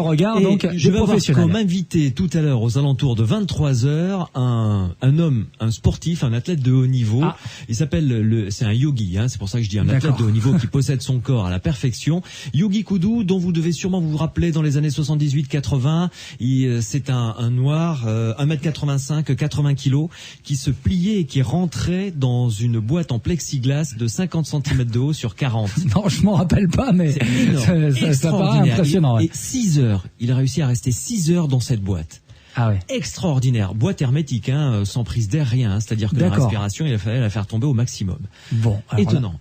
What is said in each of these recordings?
regard, donc, je vais avoir professionnels. comme invité tout à l'heure aux alentours de 23h un homme, un sportif, un athlète de haut niveau. Ah. Il s'appelle c'est un yogi, c'est pour ça que je dis un athlète de haut niveau qui possède son corps à la perfection. Yogi Koudou, dont vous devez sûrement vous rappeler dans les années 78-80. C'est un noir, 1m85, 80 kg, qui se pliait et qui rentrait dans une boîte en plexiglas de 50 cm de haut sur 40. Non, je m'en rappelle pas, mais ça paraît impressionnant. Et 6 heures. Il a réussi à rester 6 heures dans cette boîte. Ah ouais. Extraordinaire. Boîte hermétique, sans prise d'air, rien. C'est-à-dire que la respiration, il fallait la faire tomber au maximum. Bon. Étonnant.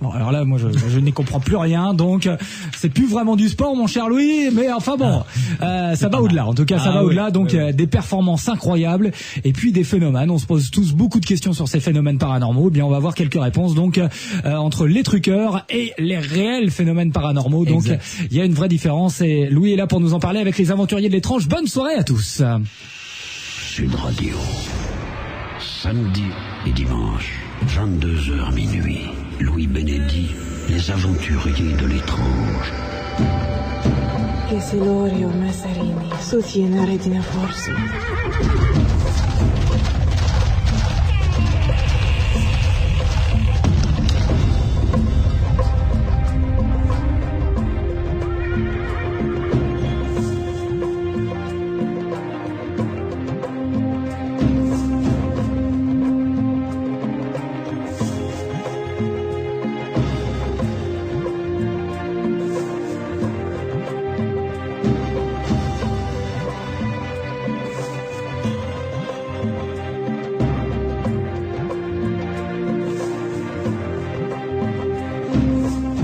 Bon, alors là, moi, je n'y comprends plus rien. Donc, c'est plus vraiment du sport, mon cher Louis. Mais enfin bon, ça va au-delà. En tout cas, ça va au-delà. Donc, des performances incroyables. Et puis, des phénomènes. On se pose tous beaucoup de questions sur ces phénomènes paranormaux. Eh bien, on va voir quelques réponses. Donc, entre les truqueurs et les réels phénomènes paranormaux. Donc, il y a une vraie différence. Et Louis est là pour nous en parler avec les aventuriers de l'étrange. Bonne soirée à tous. Sud Radio, samedi et dimanche, 22h minuit. Louis Benedit, les aventuriers de l'étrange. Che Lorio Massarini, soutiene Regina Forza.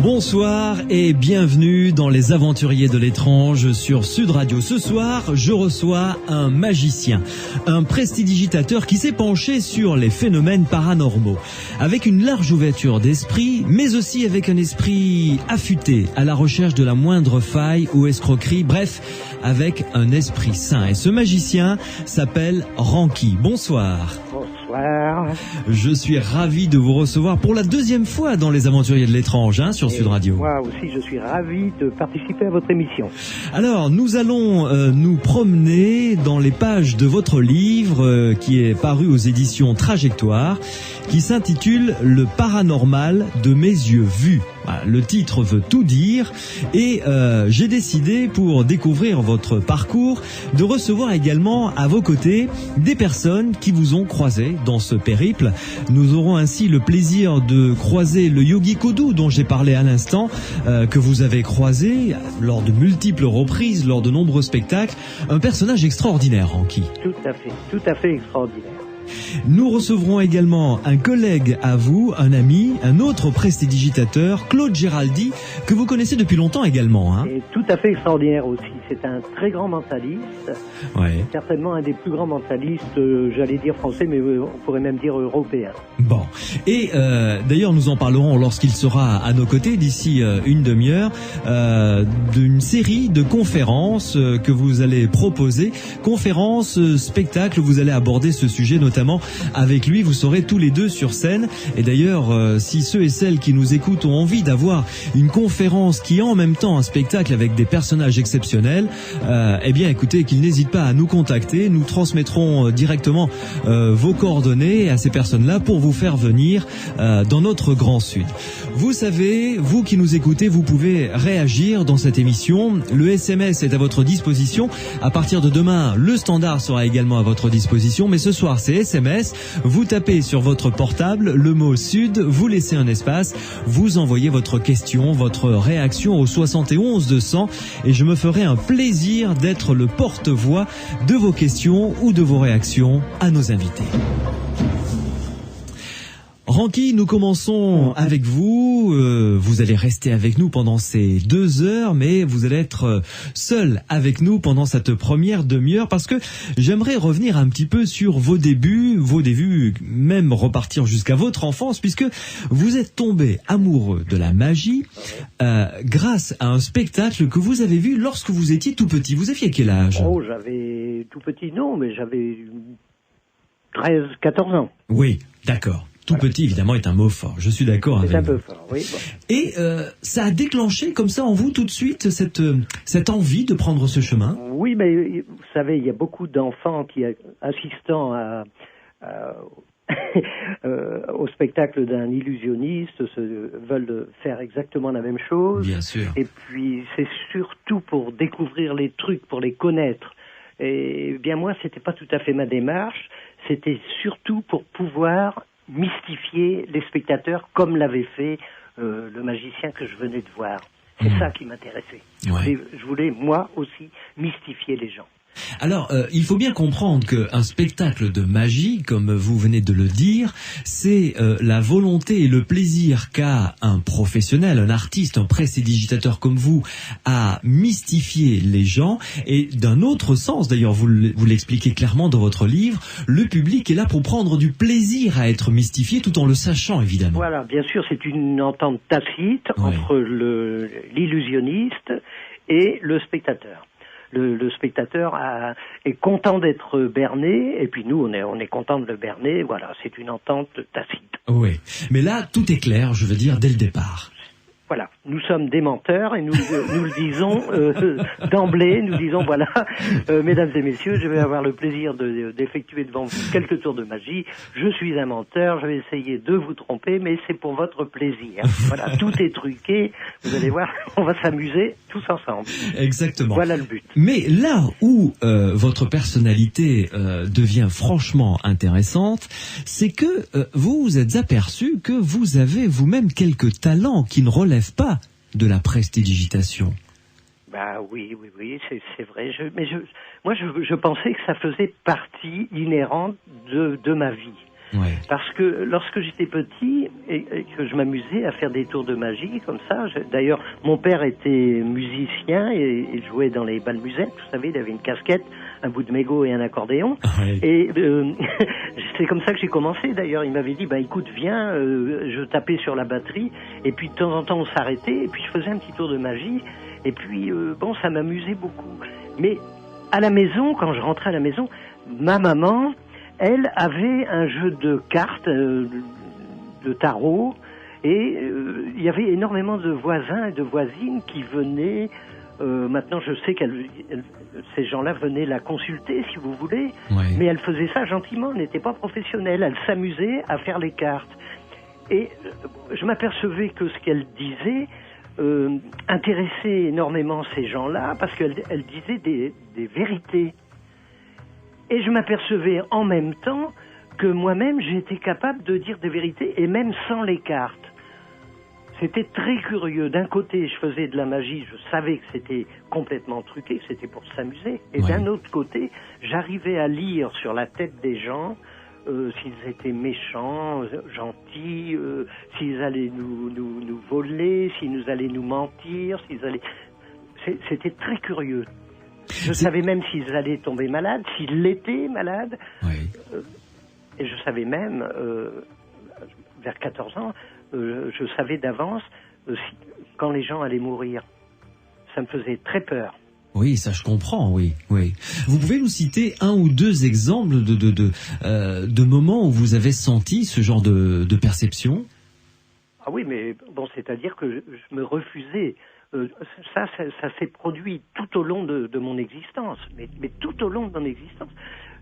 Bonsoir et bienvenue dans les aventuriers de l'étrange sur Sud Radio. Ce soir, je reçois un magicien, un prestidigitateur qui s'est penché sur les phénomènes paranormaux, avec une large ouverture d'esprit, mais aussi avec un esprit affûté, à la recherche de la moindre faille ou escroquerie, bref, avec un esprit sain. Et ce magicien s'appelle Ranky. Bonsoir. Bonsoir. Je suis ravi de vous recevoir pour la deuxième fois dans les aventuriers de l'étrange, sur Sud Radio. Moi aussi, je suis ravi de participer à votre émission. Alors, nous allons nous promener dans les pages de votre livre qui est paru aux éditions Trajectoire, qui s'intitule « Le paranormal de mes yeux vus ». Voilà, le titre veut tout dire et j'ai décidé, pour découvrir votre parcours, de recevoir également à vos côtés des personnes qui vous ont croisé dans ce périple. Nous aurons ainsi le plaisir de croiser le Yogi Koudou dont j'ai parlé à l'instant, que vous avez croisé lors de multiples reprises, lors de nombreux spectacles. Un personnage extraordinaire, Ranky. Tout à fait extraordinaire. Nous recevrons également un collègue à vous, un ami, un autre prestidigitateur, Claude Géraldi, que vous connaissez depuis longtemps également. Et tout à fait extraordinaire aussi. C'est un très grand mentaliste. Ouais. Certainement un des plus grands mentalistes, j'allais dire français, mais on pourrait même dire européen. Bon. Et d'ailleurs, nous en parlerons lorsqu'il sera à nos côtés d'ici une demi-heure, d'une série de conférences que vous allez proposer. Conférences, spectacles, vous allez aborder ce sujet notamment avec lui. Vous serez tous les deux sur scène. Et d'ailleurs, si ceux et celles qui nous écoutent ont envie d'avoir une conférence qui est en même temps un spectacle avec des personnages exceptionnels, eh bien écoutez, qu'ils n'hésitent pas à nous contacter. Nous transmettrons directement vos coordonnées à ces personnes-là pour vous faire venir dans notre Grand Sud. Vous savez, vous qui nous écoutez, vous pouvez réagir dans cette émission. Le SMS est à votre disposition. À partir de demain, le standard sera également à votre disposition. Mais ce soir, c'est SMS. Vous tapez sur votre portable le mot Sud, vous laissez un espace, vous envoyez votre question, votre réaction au 71 200 et je me ferai un plaisir d'être le porte-voix de vos questions ou de vos réactions à nos invités. Ranky, nous commençons avec vous. Vous allez rester avec nous pendant ces 2 heures, mais vous allez être seul avec nous pendant cette première demi-heure parce que j'aimerais revenir un petit peu sur vos débuts, même repartir jusqu'à votre enfance, puisque vous êtes tombé amoureux de la magie grâce à un spectacle que vous avez vu lorsque vous étiez tout petit. Vous aviez quel âge? Oh, j'avais tout petit, non, mais j'avais 13, 14 ans. Oui, d'accord. Tout petit, évidemment, est un mot fort. Je suis d'accord avec vous. C'est un peu fort, oui. Bon. Et ça a déclenché comme ça en vous tout de suite cette envie de prendre ce chemin? Oui, mais vous savez, il y a beaucoup d'enfants qui, assistant au spectacle d'un illusionniste, veulent faire exactement la même chose. Bien sûr. Et puis, c'est surtout pour découvrir les trucs, pour les connaître. Et bien moi, c'était pas tout à fait ma démarche. C'était surtout pour pouvoir mystifier les spectateurs comme l'avait fait le magicien que je venais de voir. C'est ça qui m'intéressait. Ouais. Je voulais, moi aussi, mystifier les gens. Alors, il faut bien comprendre qu'un spectacle de magie, comme vous venez de le dire, c'est la volonté et le plaisir qu'a un professionnel, un artiste, un prestidigitateur comme vous, à mystifier les gens. Et d'un autre sens, d'ailleurs, vous l'expliquez clairement dans votre livre, le public est là pour prendre du plaisir à être mystifié tout en le sachant, évidemment. Voilà, bien sûr, c'est une entente tacite entre l'illusionniste et le spectateur. Le spectateur est content d'être berné, et puis nous, on est content de le berner. Voilà, c'est une entente tacite. Oui, mais là, tout est clair, je veux dire, dès le départ. Voilà, nous sommes des menteurs et nous le disons d'emblée, nous disons voilà, mesdames et messieurs, je vais avoir le plaisir d'effectuer devant vous quelques tours de magie. Je suis un menteur, je vais essayer de vous tromper, mais c'est pour votre plaisir. Voilà, tout est truqué, vous allez voir, on va s'amuser tous ensemble. Exactement. Voilà le but. Mais là où votre personnalité devient franchement intéressante, c'est que vous vous êtes aperçu que vous avez vous-même quelques talents qui ne relèvent pas de la prestidigitation. Bah oui, c'est vrai. Moi, je pensais que ça faisait partie inhérente de ma vie. Ouais. Parce que lorsque j'étais petit et que je m'amusais à faire des tours de magie comme ça, d'ailleurs mon père était musicien et jouait dans les bals musettes, vous savez, il avait une casquette, un bout de mégot et un accordéon. Ouais. Et c'est comme ça que j'ai commencé d'ailleurs. Il m'avait dit, écoute, viens, je tapais sur la batterie et puis de temps en temps on s'arrêtait et puis je faisais un petit tour de magie et puis ça m'amusait beaucoup. Mais à la maison, quand je rentrais à la maison, ma maman, elle avait un jeu de cartes, de tarot, et il y avait énormément de voisins et de voisines qui venaient. Maintenant, je sais ces gens-là venaient la consulter, si vous voulez, Ouais. mais elle faisait ça gentiment, elle n'était pas professionnelle, elle s'amusait à faire les cartes. Et je m'apercevais que ce qu'elle disait intéressait énormément ces gens-là, parce qu'elle disait des vérités. Et je m'apercevais en même temps que moi-même, j'étais capable de dire des vérités, et même sans les cartes. C'était très curieux. D'un côté, je faisais de la magie, je savais que c'était complètement truqué, que c'était pour s'amuser. Et d'un autre côté, j'arrivais à lire sur la tête des gens s'ils étaient méchants, gentils, s'ils allaient nous voler, s'ils nous allaient nous mentir, C'était très curieux. Je savais même s'ils allaient tomber malades, s'ils l'étaient malades. Oui. Et je savais même, vers 14 ans, je savais d'avance quand les gens allaient mourir. Ça me faisait très peur. Oui, ça je comprends, oui. Vous pouvez nous citer un ou deux exemples de moments où vous avez senti ce genre de perception? Ah oui, mais c'est-à-dire que je me refusais. Ça s'est produit tout au long de mon existence, mais tout au long de mon existence.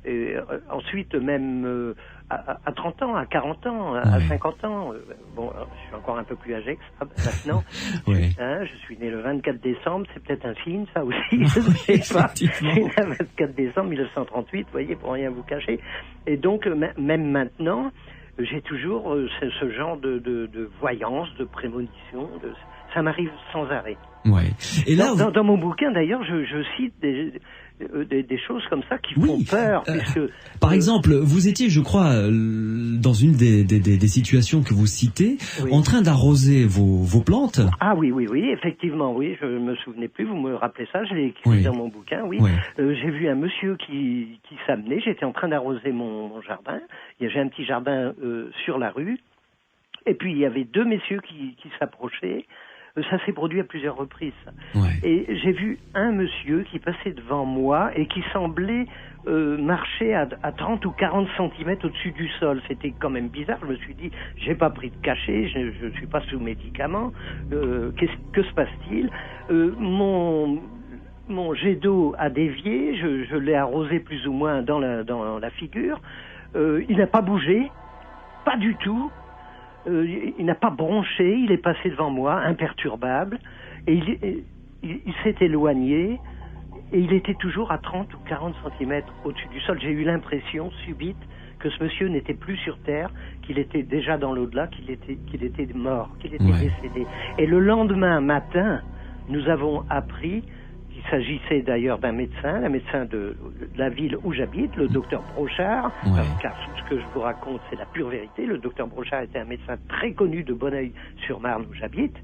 Et, ensuite, même à 30 ans, à 40 ans, à 50 ans, je suis encore un peu plus âgé que ça maintenant. Je suis né le 24 décembre, c'est peut-être un signe, ça aussi, je ne sais pas. Je suis né le 24 décembre 1938, vous voyez, pour rien vous cacher. Et donc, même maintenant, j'ai toujours ce genre de voyance, de prémonition, ça m'arrive sans arrêt. Ouais. Et là, dans mon bouquin, d'ailleurs, je cite des choses comme ça qui font peur. Puisque, par exemple, vous étiez, je crois, dans une des situations que vous citez, en train d'arroser vos plantes. Ah oui, effectivement, oui, je me souvenais plus, vous me rappelez ça, je l'ai écrit dans mon bouquin, j'ai vu un monsieur qui s'amenait, j'étais en train d'arroser mon jardin, j'ai un petit jardin sur la rue, et puis il y avait deux messieurs qui s'approchaient, Ça s'est produit à plusieurs reprises. Ouais. Et j'ai vu un monsieur qui passait devant moi et qui semblait marcher à 30 ou 40 centimètres au-dessus du sol. C'était quand même bizarre. Je me suis dit, j'ai pas pris de cachet, je ne suis pas sous médicaments. Que se passe-t-il? Mon jet d'eau a dévié, je l'ai arrosé plus ou moins dans la figure. Il n'a pas bougé, pas du tout. Il n'a pas bronché, il est passé devant moi, imperturbable, et il s'est éloigné, et il était toujours à 30 ou 40 centimètres au-dessus du sol. J'ai eu l'impression subite que ce monsieur n'était plus sur Terre, qu'il était déjà dans l'au-delà, qu'il était mort, qu'il était décédé. Et le lendemain matin, nous avons appris qu'il s'agissait d'ailleurs d'un médecin, un médecin de la ville où j'habite, le docteur Brochard, car ce que je vous raconte, c'est la pure vérité. Le docteur Brochard était un médecin très connu de Bonneuil-sur-Marne où j'habite,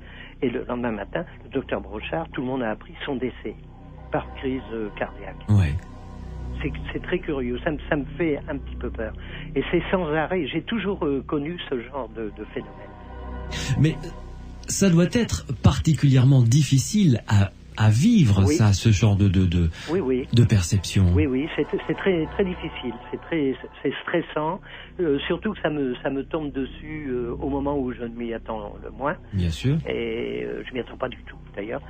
et le lendemain matin, le docteur Brochard, tout le monde a appris son décès par crise cardiaque. Ouais. C'est très curieux, ça me fait un petit peu peur. Et c'est sans arrêt, j'ai toujours connu ce genre de phénomène. Mais ça doit être particulièrement difficile à vivre, ça, ce genre de perception. Oui, c'est très très difficile, c'est stressant, surtout que ça me tombe dessus au moment où je ne m'y attends le moins. Bien sûr. Et je m'y attends pas du tout, d'ailleurs.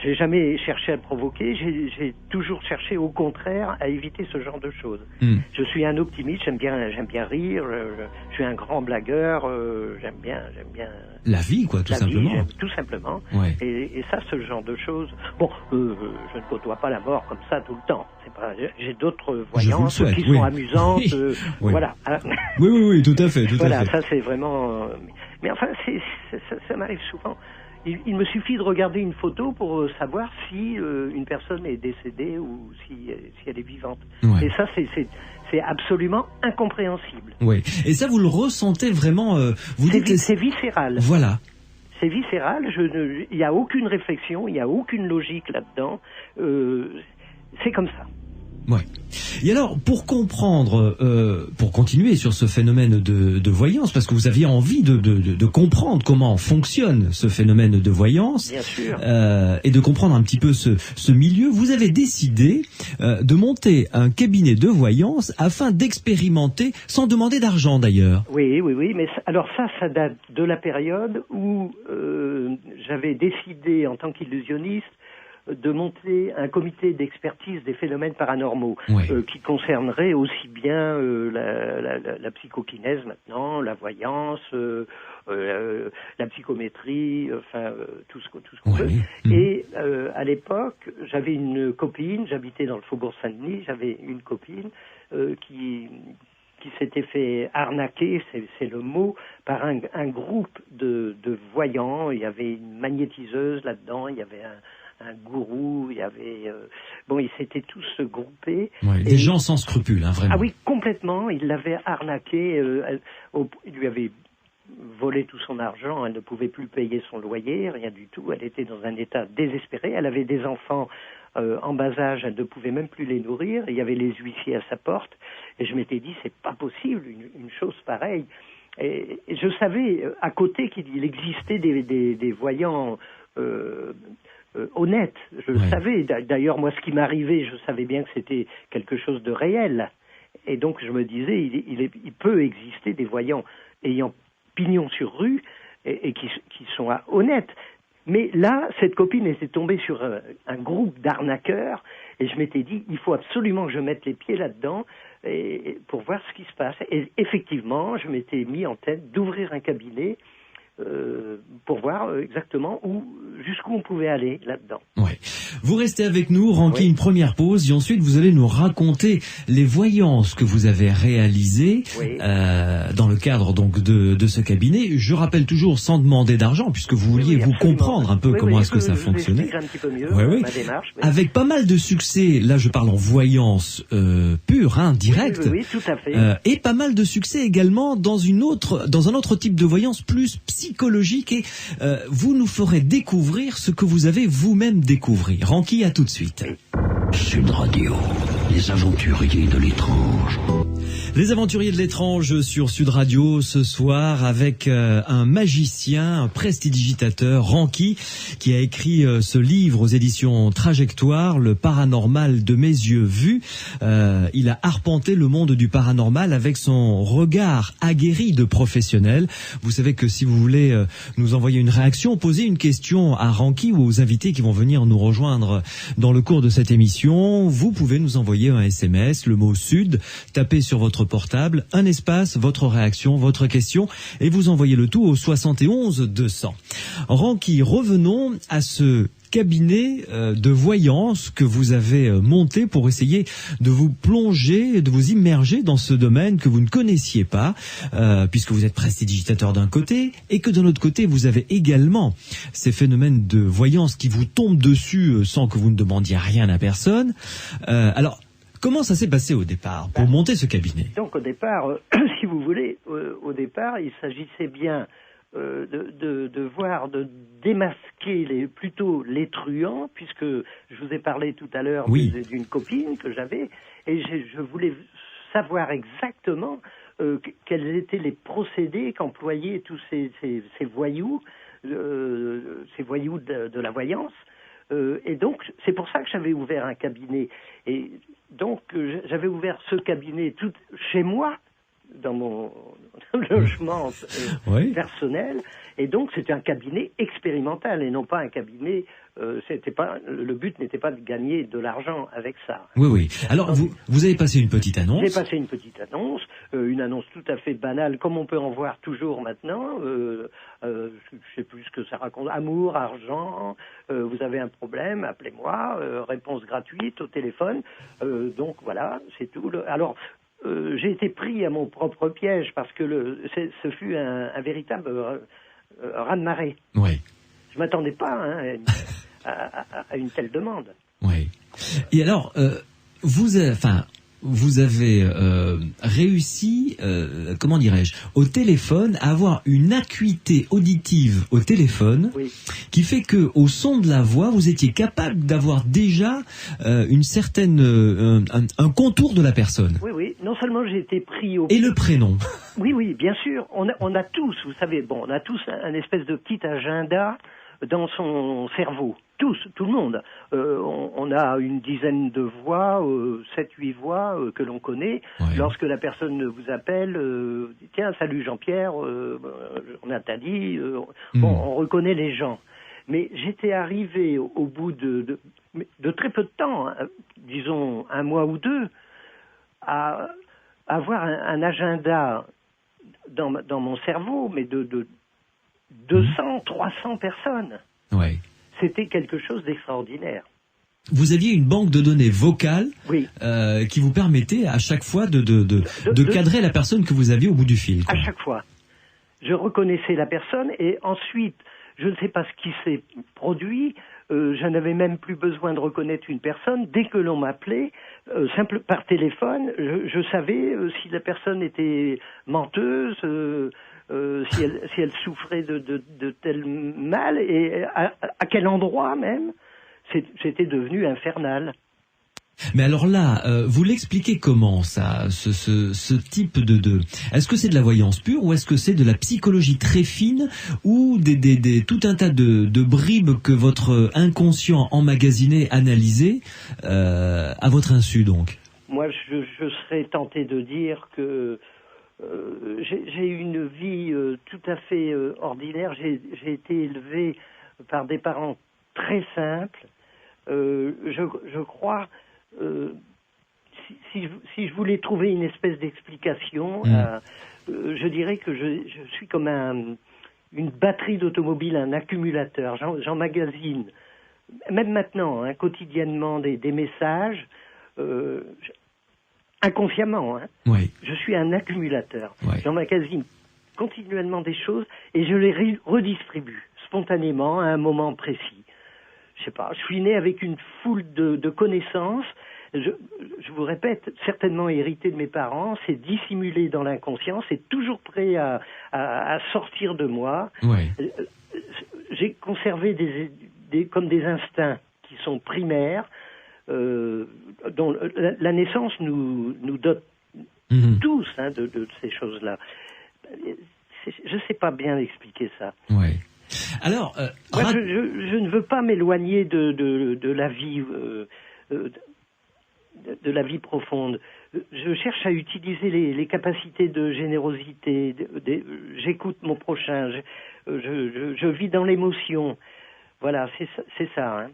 J'ai jamais cherché à le provoquer, j'ai toujours cherché au contraire à éviter ce genre de choses. Je suis un optimiste, j'aime bien rire, je suis un grand blagueur, j'aime bien la vie, quoi, tout simplement. Tout simplement. Ouais. Et ça, ce genre de choses. Bon, je ne côtoie pas la mort comme ça tout le temps. C'est pas. J'ai d'autres voyances qui sont amusantes. Voilà. Oui, tout à fait. Voilà, ça c'est vraiment. Mais enfin, ça m'arrive souvent. Il me suffit de regarder une photo pour savoir si une personne est décédée ou si elle est vivante. Ouais. Et ça, c'est absolument incompréhensible. Oui. Et ça, vous le ressentez vraiment. C'est viscéral. Voilà. C'est viscéral. Il n'y a aucune réflexion, il n'y a aucune logique là-dedans. C'est comme ça. Ouais. Et alors, pour comprendre, pour continuer sur ce phénomène de voyance, parce que vous aviez envie de comprendre comment fonctionne ce phénomène de voyance, bien sûr, et de comprendre un petit peu ce milieu, vous avez décidé de monter un cabinet de voyance afin d'expérimenter, sans demander d'argent d'ailleurs. Oui, mais alors ça date de la période où j'avais décidé en tant qu'illusionniste de monter un comité d'expertise des phénomènes paranormaux, qui concernerait aussi bien la psychokinèse maintenant, la voyance, la psychométrie, enfin tout ce qu'on veut. Et à l'époque, j'avais une copine, j'habitais dans le Faubourg Saint-Denis, j'avais une copine qui s'était fait arnaquer, c'est le mot, par un groupe de voyants. Il y avait une magnétiseuse là-dedans, il y avait un gourou, il y avait... ils s'étaient tous groupés. Ouais, des gens sans scrupules, hein, vraiment. Ah oui, complètement. Il l'avait arnaqué. Il lui avait volé tout son argent. Elle ne pouvait plus payer son loyer, rien du tout. Elle était dans un état désespéré. Elle avait des enfants en bas âge. Elle ne pouvait même plus les nourrir. Il y avait les huissiers à sa porte. Et je m'étais dit, c'est pas possible, une chose pareille. Et je savais, à côté, qu'il existait des voyants... honnête, je le savais. D'ailleurs, moi, ce qui m'arrivait, je savais bien que c'était quelque chose de réel. Et donc, je me disais, il peut exister des voyants ayant pignon sur rue et qui sont honnêtes. Mais là, cette copine était tombée sur un groupe d'arnaqueurs et je m'étais dit, il faut absolument que je mette les pieds là-dedans pour voir ce qui se passe. Et effectivement, je m'étais mis en tête d'ouvrir un cabinet pour voir exactement jusqu'où on pouvait aller là-dedans. Ouais. Vous restez avec nous, Ranky, une première pause, et ensuite vous allez nous raconter les voyances que vous avez réalisées dans le cadre donc de ce cabinet. Je rappelle toujours sans demander d'argent, puisque vous vouliez vous comprendre un peu comment est-ce que ça fonctionnait. Un petit peu mieux ma démarche. Avec pas mal de succès, là je parle en voyance pure, directe. Oui, tout à fait. Et pas mal de succès également dans un autre type de voyance plus psychologique, et vous nous ferez découvrir ce que vous avez vous-même découvert. Ranky, à tout de suite. Sud Radio, les aventuriers de l'étrange. Les aventuriers de l'étrange sur Sud Radio ce soir avec un magicien, un prestidigitateur, Ranky, qui a écrit ce livre aux éditions Trajectoire, Le paranormal de mes yeux vus. Il a arpenté le monde du paranormal avec son regard aguerri de professionnel. Vous savez que si vous voulez nous envoyer une réaction, poser une question à Ranky ou aux invités qui vont venir nous rejoindre dans le cours de cette émission, vous pouvez nous envoyer un SMS, le mot Sud, tapez sur votre portable, un espace, votre réaction, votre question, et vous envoyez le tout au 71 200. Ranky, revenons à ce cabinet de voyance que vous avez monté pour essayer de vous plonger, de vous immerger dans ce domaine que vous ne connaissiez pas, puisque vous êtes prestidigitateur d'un côté, et que d'un autre côté, vous avez également ces phénomènes de voyance qui vous tombent dessus sans que vous ne demandiez rien à personne. Alors, comment ça s'est passé au départ pour monter ce cabinet? Donc au départ, si vous voulez, au départ, il s'agissait bien de voir, de démasquer plutôt les truands, puisque je vous ai parlé tout à l'heure d'une copine que j'avais, et je voulais savoir exactement quels étaient les procédés qu'employaient tous ces voyous, de la voyance. Et donc, c'est pour ça que j'avais ouvert un cabinet. Et donc, j'avais ouvert ce cabinet tout chez moi, dans mon logement personnel. Et donc, c'était un cabinet expérimental et non pas un cabinet. Le but n'était pas de gagner de l'argent avec ça. Oui, oui. Alors, vous avez passé une petite annonce. J'ai passé une petite annonce, une annonce tout à fait banale, comme on peut en voir toujours maintenant. Je sais plus ce que ça raconte. Amour, argent, vous avez un problème, appelez-moi, réponse gratuite au téléphone. Donc voilà, c'est tout. Alors, j'ai été pris à mon propre piège parce que ce fut un véritable raz-de-marée. Oui. Je m'attendais pas à une telle demande. Oui. Et alors, vous avez réussi, comment dirais-je, au téléphone, à avoir une acuité auditive au téléphone, qui fait que au son de la voix, vous étiez capable d'avoir déjà une certaine un contour de la personne. Oui, oui. Non seulement j'ai été pris au... Et le prénom. Oui, oui, bien sûr. On a tous, vous savez, on a tous un espèce de petit agenda dans son cerveau. Tous, tout le monde. On a une dizaine de voix, 7-8 voix que l'on connaît. Ouais. Lorsque la personne vous appelle, tiens, salut Jean-Pierre, Nathalie, on reconnaît les gens. Mais j'étais arrivé au bout de très peu de temps, disons 1 mois ou 2, à avoir un agenda dans mon cerveau, mais de 200, 300 personnes. Ouais. C'était quelque chose d'extraordinaire. Vous aviez une banque de données vocales qui vous permettait à chaque fois de cadrer la personne que vous aviez au bout du fil. À chaque fois. Je reconnaissais la personne et ensuite, je ne sais pas ce qui s'est produit, je n'avais même plus besoin de reconnaître une personne. Dès que l'on m'appelait, simple par téléphone, je savais si la personne était menteuse, si elle souffrait de tel mal et à quel endroit même. C'était devenu infernal. Mais alors là, vous l'expliquez comment ça, ce type de... Est-ce que c'est de la voyance pure ou est-ce que c'est de la psychologie très fine ou tout un tas de bribes que votre inconscient emmagasiné, analysé à votre insu donc? Moi, je serais tenté de dire que j'ai eu une vie tout à fait ordinaire. J'ai été élevé par des parents très simples. Je crois... si je voulais trouver une espèce d'explication, je dirais que je suis comme une batterie d'automobile, un accumulateur. J'emmagasine, même maintenant, quotidiennement, des messages, inconsciemment. Je suis un accumulateur. J'emmagasine continuellement des choses et je les redistribue spontanément à un moment précis. Je sais pas, je suis né avec une foule de connaissances, je vous répète, certainement hérité de mes parents, c'est dissimulé dans l'inconscient, c'est toujours prêt à sortir de moi. J'ai conservé comme des instincts qui sont primaires, dont la naissance nous dote tous, hein, de ces choses-là. Je sais pas bien expliquer ça. Ouais. Alors, moi, je ne veux pas m'éloigner de la vie, de la vie profonde. Je cherche à utiliser les capacités de générosité. J'écoute mon prochain. Je vis dans l'émotion. Voilà, c'est ça. Hein.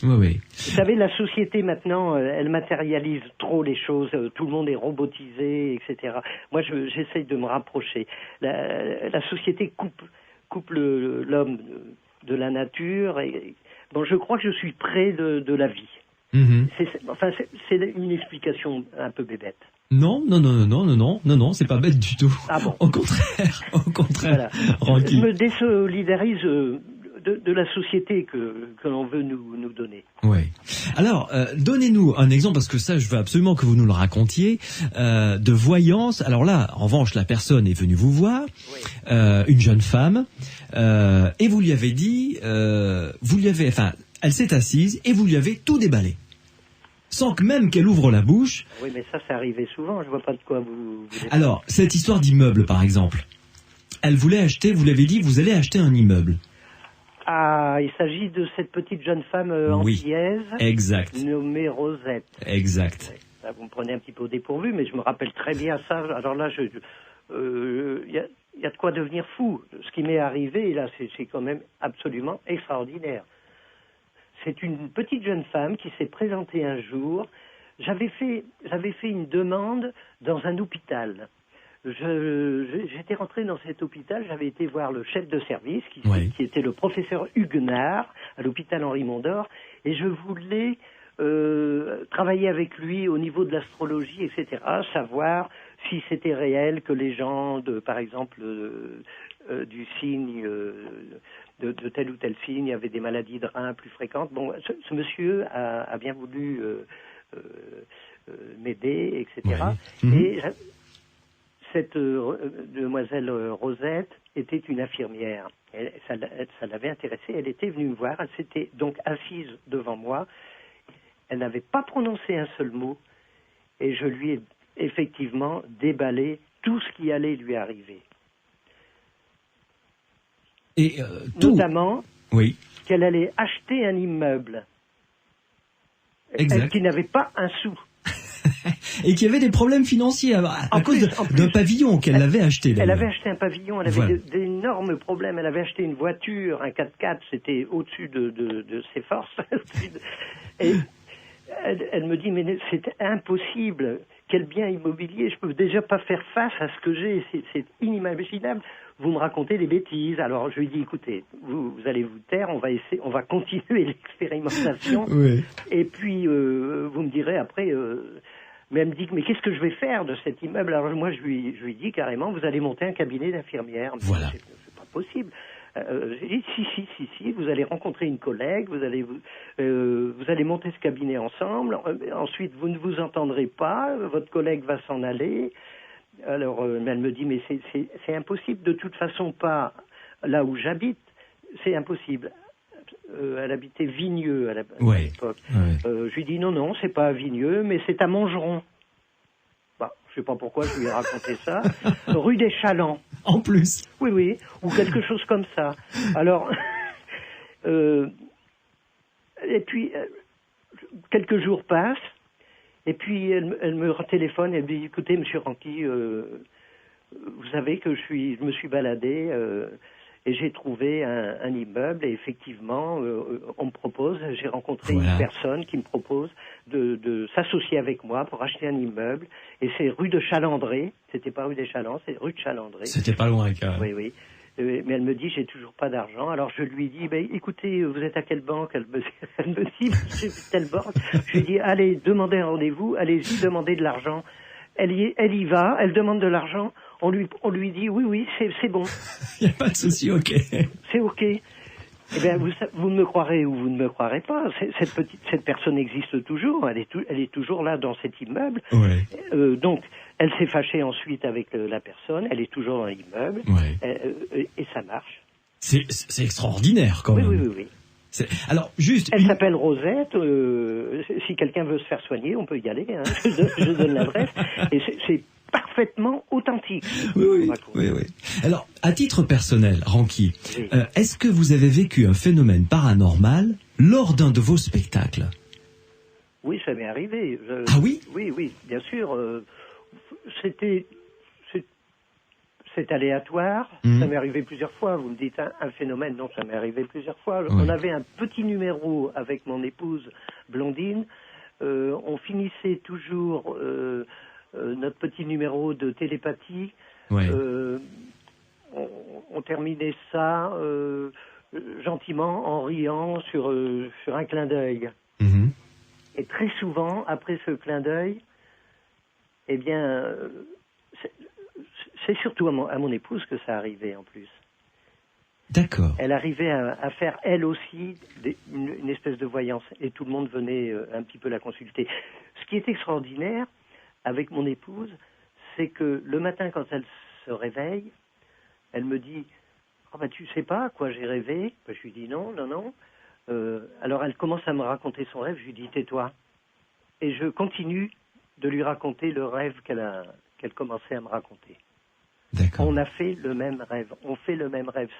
Oui. Vous savez, la société maintenant, elle matérialise trop les choses. Tout le monde est robotisé, etc. Moi, j'essaye de me rapprocher. La société coupe l'homme de la nature. Et, bon, je crois que je suis près de la vie. C'est une explication un peu bébête. Non, c'est pas bête du tout. Ah bon. Au contraire. Voilà. Je me désolidarise de la société que l'on veut nous donner. Oui. Alors, donnez-nous un exemple, parce que ça, je veux absolument que vous nous le racontiez, de voyance. Alors là, en revanche, la personne est venue vous voir, une jeune femme, et vous lui avez dit, elle s'est assise et vous lui avez tout déballé. Sans que même qu'elle ouvre la bouche. Oui, mais ça arrivait souvent, je vois pas de quoi vous Alors, cette histoire d'immeuble, par exemple. Elle voulait acheter, vous l'avez dit, vous allez acheter un immeuble. Ah, il s'agit de cette petite jeune femme antillaise. Exact. Nommée Rosette. Exact. Ouais, ça, vous me prenez un petit peu au dépourvu, mais je me rappelle très bien ça. Alors là, il y a de quoi devenir fou. Ce qui m'est arrivé, là, c'est quand même absolument extraordinaire. C'est une petite jeune femme qui s'est présentée un jour. J'avais fait une demande dans un hôpital. J'étais rentré dans cet hôpital, j'avais été voir le chef de service, qui était le professeur Huguenard, à l'hôpital Henri Mondor, et je voulais travailler avec lui au niveau de l'astrologie, etc., savoir si c'était réel que les gens, par exemple, du signe... De tel ou tel signe, avaient des maladies de reins plus fréquentes. Bon, ce monsieur a bien voulu m'aider, etc. Et cette demoiselle Rosette était une infirmière. Ça l'avait intéressée. Elle était venue me voir. Elle s'était donc assise devant moi. Elle n'avait pas prononcé un seul mot. Et je lui ai effectivement déballé tout ce qui allait lui arriver. Et notamment qu'elle allait acheter un immeuble. Elle qui n'avait pas un sou. Et qui avait des problèmes financiers à cause d'un pavillon qu'elle avait acheté. Elle avait acheté un pavillon, elle avait d'énormes problèmes. Elle avait acheté une voiture, un 4x4, c'était au-dessus de ses forces. Et elle me dit, mais c'est impossible. Quel bien immobilier, je peux déjà pas faire face à ce que j'ai, c'est inimaginable. Vous me racontez des bêtises. Alors je lui dis, écoutez, vous allez vous taire, on va continuer l'expérimentation. Et puis vous me direz après. Mais elle me dit, mais qu'est-ce que je vais faire de cet immeuble? Alors moi je lui dis carrément, vous allez monter un cabinet d'infirmière. Voilà. C'est pas possible. J'ai dit si, vous allez rencontrer une collègue, vous allez monter ce cabinet ensemble. Ensuite vous ne vous entendrez pas, votre collègue va s'en aller. Alors elle me dit, mais c'est impossible, de toute façon pas là où j'habite, c'est impossible. Elle habitait Vigneux à l'époque. Je lui dis non, c'est pas à Vigneux, mais c'est à Montgeron. Je sais pas pourquoi je lui ai raconté ça. Rue des Chalands. En plus. Oui, ou quelque chose comme ça. Alors, et puis quelques jours passent, et puis elle me téléphone, elle me dit, écoutez, Monsieur Ranqui, vous savez que je me suis baladé. Et j'ai trouvé un immeuble et effectivement, on me propose, j'ai rencontré une personne qui me propose de s'associer avec moi pour acheter un immeuble. Et c'est rue de Chalandré, c'était pas rue des Chalands, c'est rue de Chalandré. C'était pas loin, quand même. Oui. Mais elle me dit, j'ai toujours pas d'argent. Alors je lui dis, écoutez, vous êtes à quelle banque? Elle me dit, j'ai telle banque. Je lui dis, allez, demandez un rendez-vous, allez-y, demandez de l'argent. Elle y va, elle demande de l'argent. On lui dit oui, c'est bon. Il n'y a pas de souci, ok. C'est ok. Eh bien, vous me croirez ou vous ne me croirez pas. Cette personne existe toujours. Elle est toujours là dans cet immeuble. Donc, elle s'est fâchée ensuite avec la personne. Elle est toujours dans l'immeuble. Et ça marche. C'est extraordinaire, quand même. Oui. Alors, juste. Elle s'appelle Rosette. Si quelqu'un veut se faire soigner, on peut y aller. Hein. Je donne l'adresse. Et c'est parfaitement authentique. Oui. Alors, à titre personnel, Ranky, Oui. est-ce que vous avez vécu un phénomène paranormal lors d'un de vos spectacles? Oui, ça m'est arrivé. Ah oui? Oui, bien sûr. C'est aléatoire. Ça m'est arrivé plusieurs fois. Vous me dites un phénomène, non, ça m'est arrivé plusieurs fois. On avait un petit numéro avec mon épouse Blondine. On finissait toujours notre petit numéro de télépathie. Ouais. On terminait ça gentiment en riant sur un clin d'œil. Mhm. Et très souvent, après ce clin d'œil, eh bien, c'est surtout à mon épouse que ça arrivait en plus. D'accord. Elle arrivait à faire, elle aussi, une espèce de voyance. Et tout le monde venait un petit peu la consulter. Ce qui est extraordinaire avec mon épouse, c'est que le matin, quand elle se réveille, elle me dit « Oh bah tu sais pas à quoi j'ai rêvé ?» Je lui dis « Non. » Alors elle commence à me raconter son rêve, je lui dis « Tais-toi ». Et je continue de lui raconter le rêve qu'elle commençait à me raconter. D'accord. On a fait le même rêve,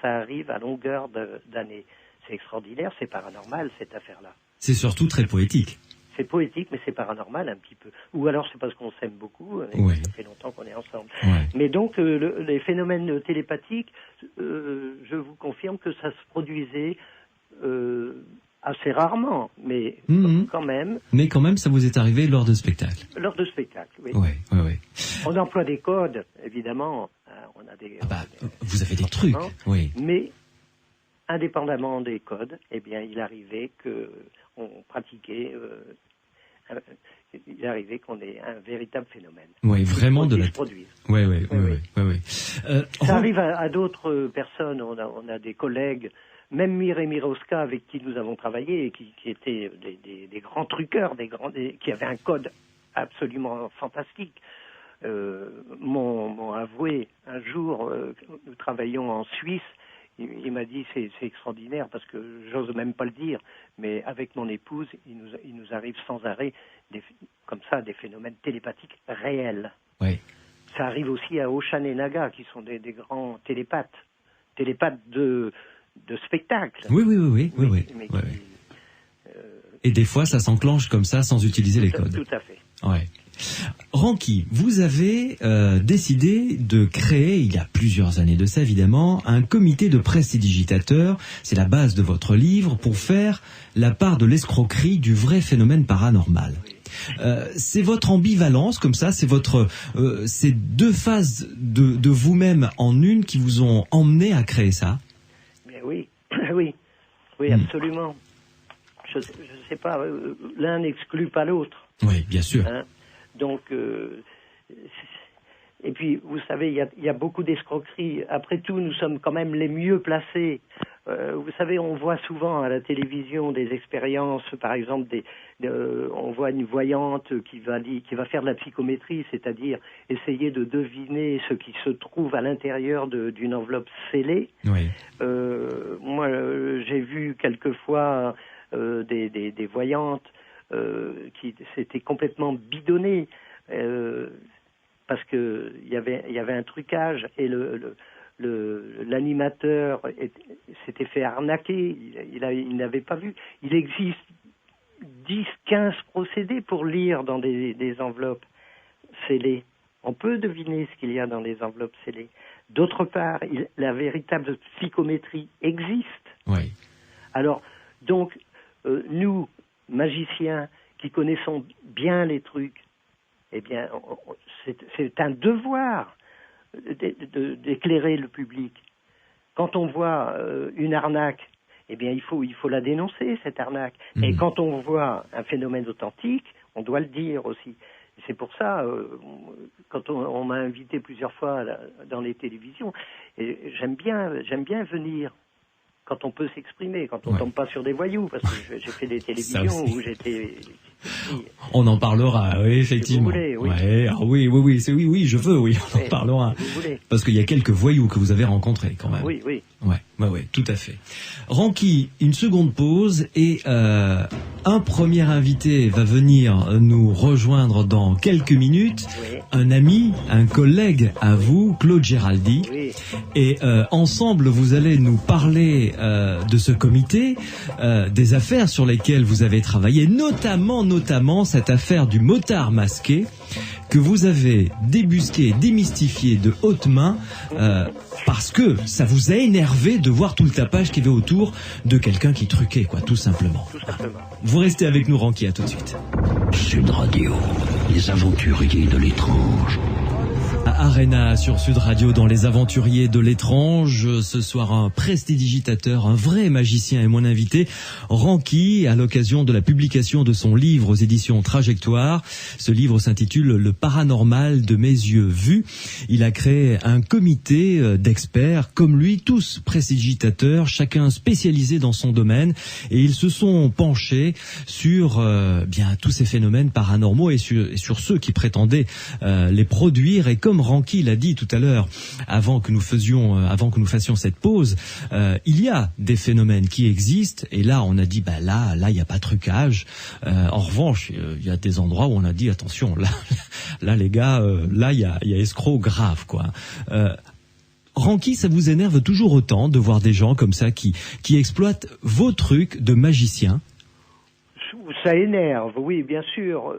ça arrive à longueur d'année. C'est extraordinaire, c'est paranormal cette affaire-là. C'est surtout très poétique. C'est poétique, mais c'est paranormal un petit peu. Ou alors c'est parce qu'on s'aime beaucoup, et Oui. ça fait longtemps qu'on est ensemble. Ouais. Mais donc les phénomènes télépathiques, je vous confirme que ça se produisait assez rarement, mais quand même. Mais quand même, ça vous est arrivé lors de spectacles. Lors de spectacles, oui. Ouais. On emploie des codes, évidemment. On a des. Vous avez des trucs. Oui. Mais indépendamment des codes, eh bien, il arrivait que on pratiquait. Il arrivait qu'on ait un véritable phénomène. Oui, vraiment de la. Oui. Ça arrive à d'autres personnes. On a des collègues. Même Mireille Miroska, avec qui nous avons travaillé, et qui étaient des grands truqueurs, qui avaient un code absolument fantastique, m'ont avoué un jour, nous travaillions en Suisse, il m'a dit c'est extraordinaire parce que j'ose même pas le dire, mais avec mon épouse, il nous arrive sans arrêt comme ça des phénomènes télépathiques réels. Oui. Ça arrive aussi à Oshan et Naga, qui sont des grands télépathes de spectacle. Oui. Et des fois, ça s'enclenche comme ça, sans utiliser les codes. Tout à fait. Ouais. Ranky, vous avez décidé de créer, il y a plusieurs années de ça évidemment, un comité de prestidigitateurs, c'est la base de votre livre, pour faire la part de l'escroquerie du vrai phénomène paranormal. C'est votre ambivalence comme ça, c'est ces deux phases de vous-même en une qui vous ont emmené à créer ça. Oui, absolument. Je sais pas, l'un n'exclut pas l'autre. Oui, bien sûr. Hein? Donc, et puis, vous savez, il y a beaucoup d'escroqueries. Après tout, nous sommes quand même les mieux placés. Vous savez, on voit souvent à la télévision des expériences, par exemple, on voit une voyante qui va faire de la psychométrie, c'est-à-dire essayer de deviner ce qui se trouve à l'intérieur d'une enveloppe scellée. Oui. Moi, j'ai vu quelquefois des voyantes qui s'étaient complètement bidonnées parce que il y avait un trucage et l'animateur s'était fait arnaquer, il n'avait pas vu. Il existe 10-15 procédés pour lire dans des enveloppes scellées. On peut deviner ce qu'il y a dans les enveloppes scellées. D'autre part, la véritable psychométrie existe. Oui. Alors, donc, nous, magiciens, qui connaissons bien les trucs, eh bien, c'est un devoir d'éclairer le public. Quand on voit une arnaque, eh bien, il faut la dénoncer, cette arnaque. Et quand on voit un phénomène authentique, on doit le dire aussi. C'est pour ça, quand on m'a invité plusieurs fois dans les télévisions, et j'aime bien venir quand on peut s'exprimer, quand on tombe pas sur des voyous, parce que j'ai fait des télévisions où j'étais... On en parlera, oui, effectivement. Si vous voulez, oui. Ouais, oui, je veux, oui, on en parlera. Si vous voulez. Parce qu'il y a quelques voyous que vous avez rencontrés, quand même. Oui. Ouais. Ouais, tout à fait. Ranky, une seconde pause et un premier invité va venir nous rejoindre dans quelques minutes. Oui. Un ami, un collègue à vous, Claude Géraldy. Oui. Et ensemble, vous allez nous parler de ce comité, des affaires sur lesquelles vous avez travaillé, notamment cette affaire du motard masqué que vous avez débusqué, démystifié de haute main, parce que ça vous a énervé de voir tout le tapage qu'il y avait autour de quelqu'un qui truquait, quoi, tout simplement. Tout simplement. Vous restez avec nous, Ranky, à tout de suite. Sud Radio, les aventuriers de l'étrange. À Arena sur Sud Radio dans Les Aventuriers de l'étrange. Ce soir, un prestidigitateur, un vrai magicien est mon invité, Ranky, à l'occasion de la publication de son livre aux éditions Trajectoire. Ce livre s'intitule Le paranormal de mes yeux vus. Il a créé un comité d'experts, comme lui, tous prestidigitateurs, chacun spécialisé dans son domaine, et ils se sont penchés sur bien tous ces phénomènes paranormaux et sur ceux qui prétendaient les produire. Et comme Ranky l'a dit tout à l'heure, avant que nous fassions cette pause, il y a des phénomènes qui existent, et là on a dit là il n'y a pas de trucage. En revanche, il y a des endroits où on a dit attention, là les gars, là il y a escroc grave, quoi. Ranky, ça vous énerve toujours autant de voir des gens comme ça qui exploitent vos trucs de magicien? Ça énerve, oui, bien sûr.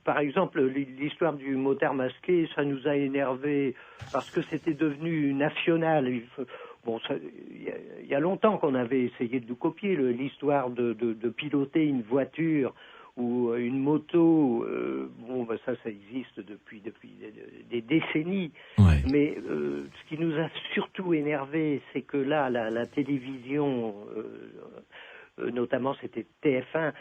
Par exemple, l'histoire du motard masqué, ça nous a énervé parce que c'était devenu national. Il y a longtemps qu'on avait essayé de nous copier l'histoire de piloter une voiture ou une moto. Ça existe depuis des décennies. Ouais. Mais ce qui nous a surtout énervé, c'est que là, la télévision, notamment c'était TF1,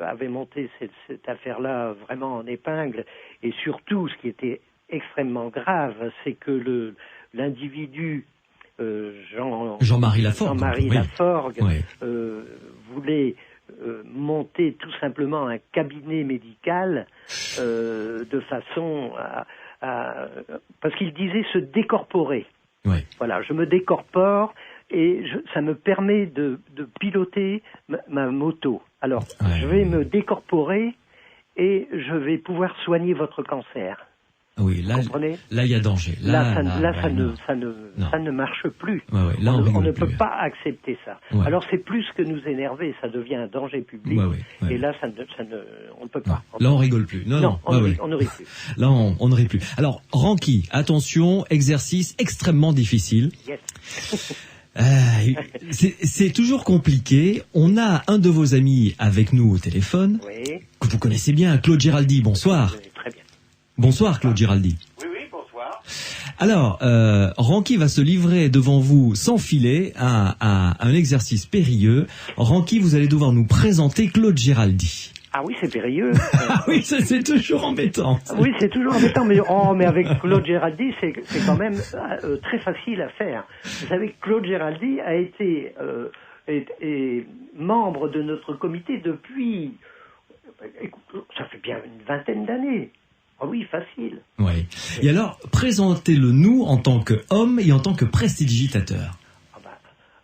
avait monté cette affaire-là vraiment en épingle, et surtout ce qui était extrêmement grave, c'est que l'individu Jean-Marie Laforgue, oui. Voulait monter tout simplement un cabinet médical de façon à parce qu'il disait se décorporer. Ouais. Voilà, je me décorpore et ça me permet de piloter ma moto. Alors, je vais me décorporer et je vais pouvoir soigner votre cancer. Oui, là il y a danger. Ça ne marche plus. Là, on ne peut pas accepter ça. Ouais. Alors c'est plus que nous énerver, ça devient un danger public. Et là, on ne peut pas. Là, on rigole plus. Non, on ne rit plus. Là, on ne rit plus. Alors, Ranky, attention, exercice extrêmement difficile. Yes. C'est toujours compliqué. On a un de vos amis avec nous au téléphone, que vous connaissez bien, Claude Géraldy. Bonsoir. Très bien. Bonsoir, Claude Géraldy. Oui, bonsoir. Alors, Ranky va se livrer devant vous sans filet à un exercice périlleux. Ranky, vous allez devoir nous présenter Claude Géraldy. Ah oui, c'est périlleux. Ah oui, ça c'est toujours embêtant. Oui, c'est toujours embêtant, mais avec Claude Géraldy, c'est quand même très facile à faire. Vous savez, Claude Géraldy a été est membre de notre comité depuis, ça fait bien une vingtaine d'années. Ah oui, facile. Oui. Et alors, présentez-le nous en tant qu'homme et en tant que prestidigitateur.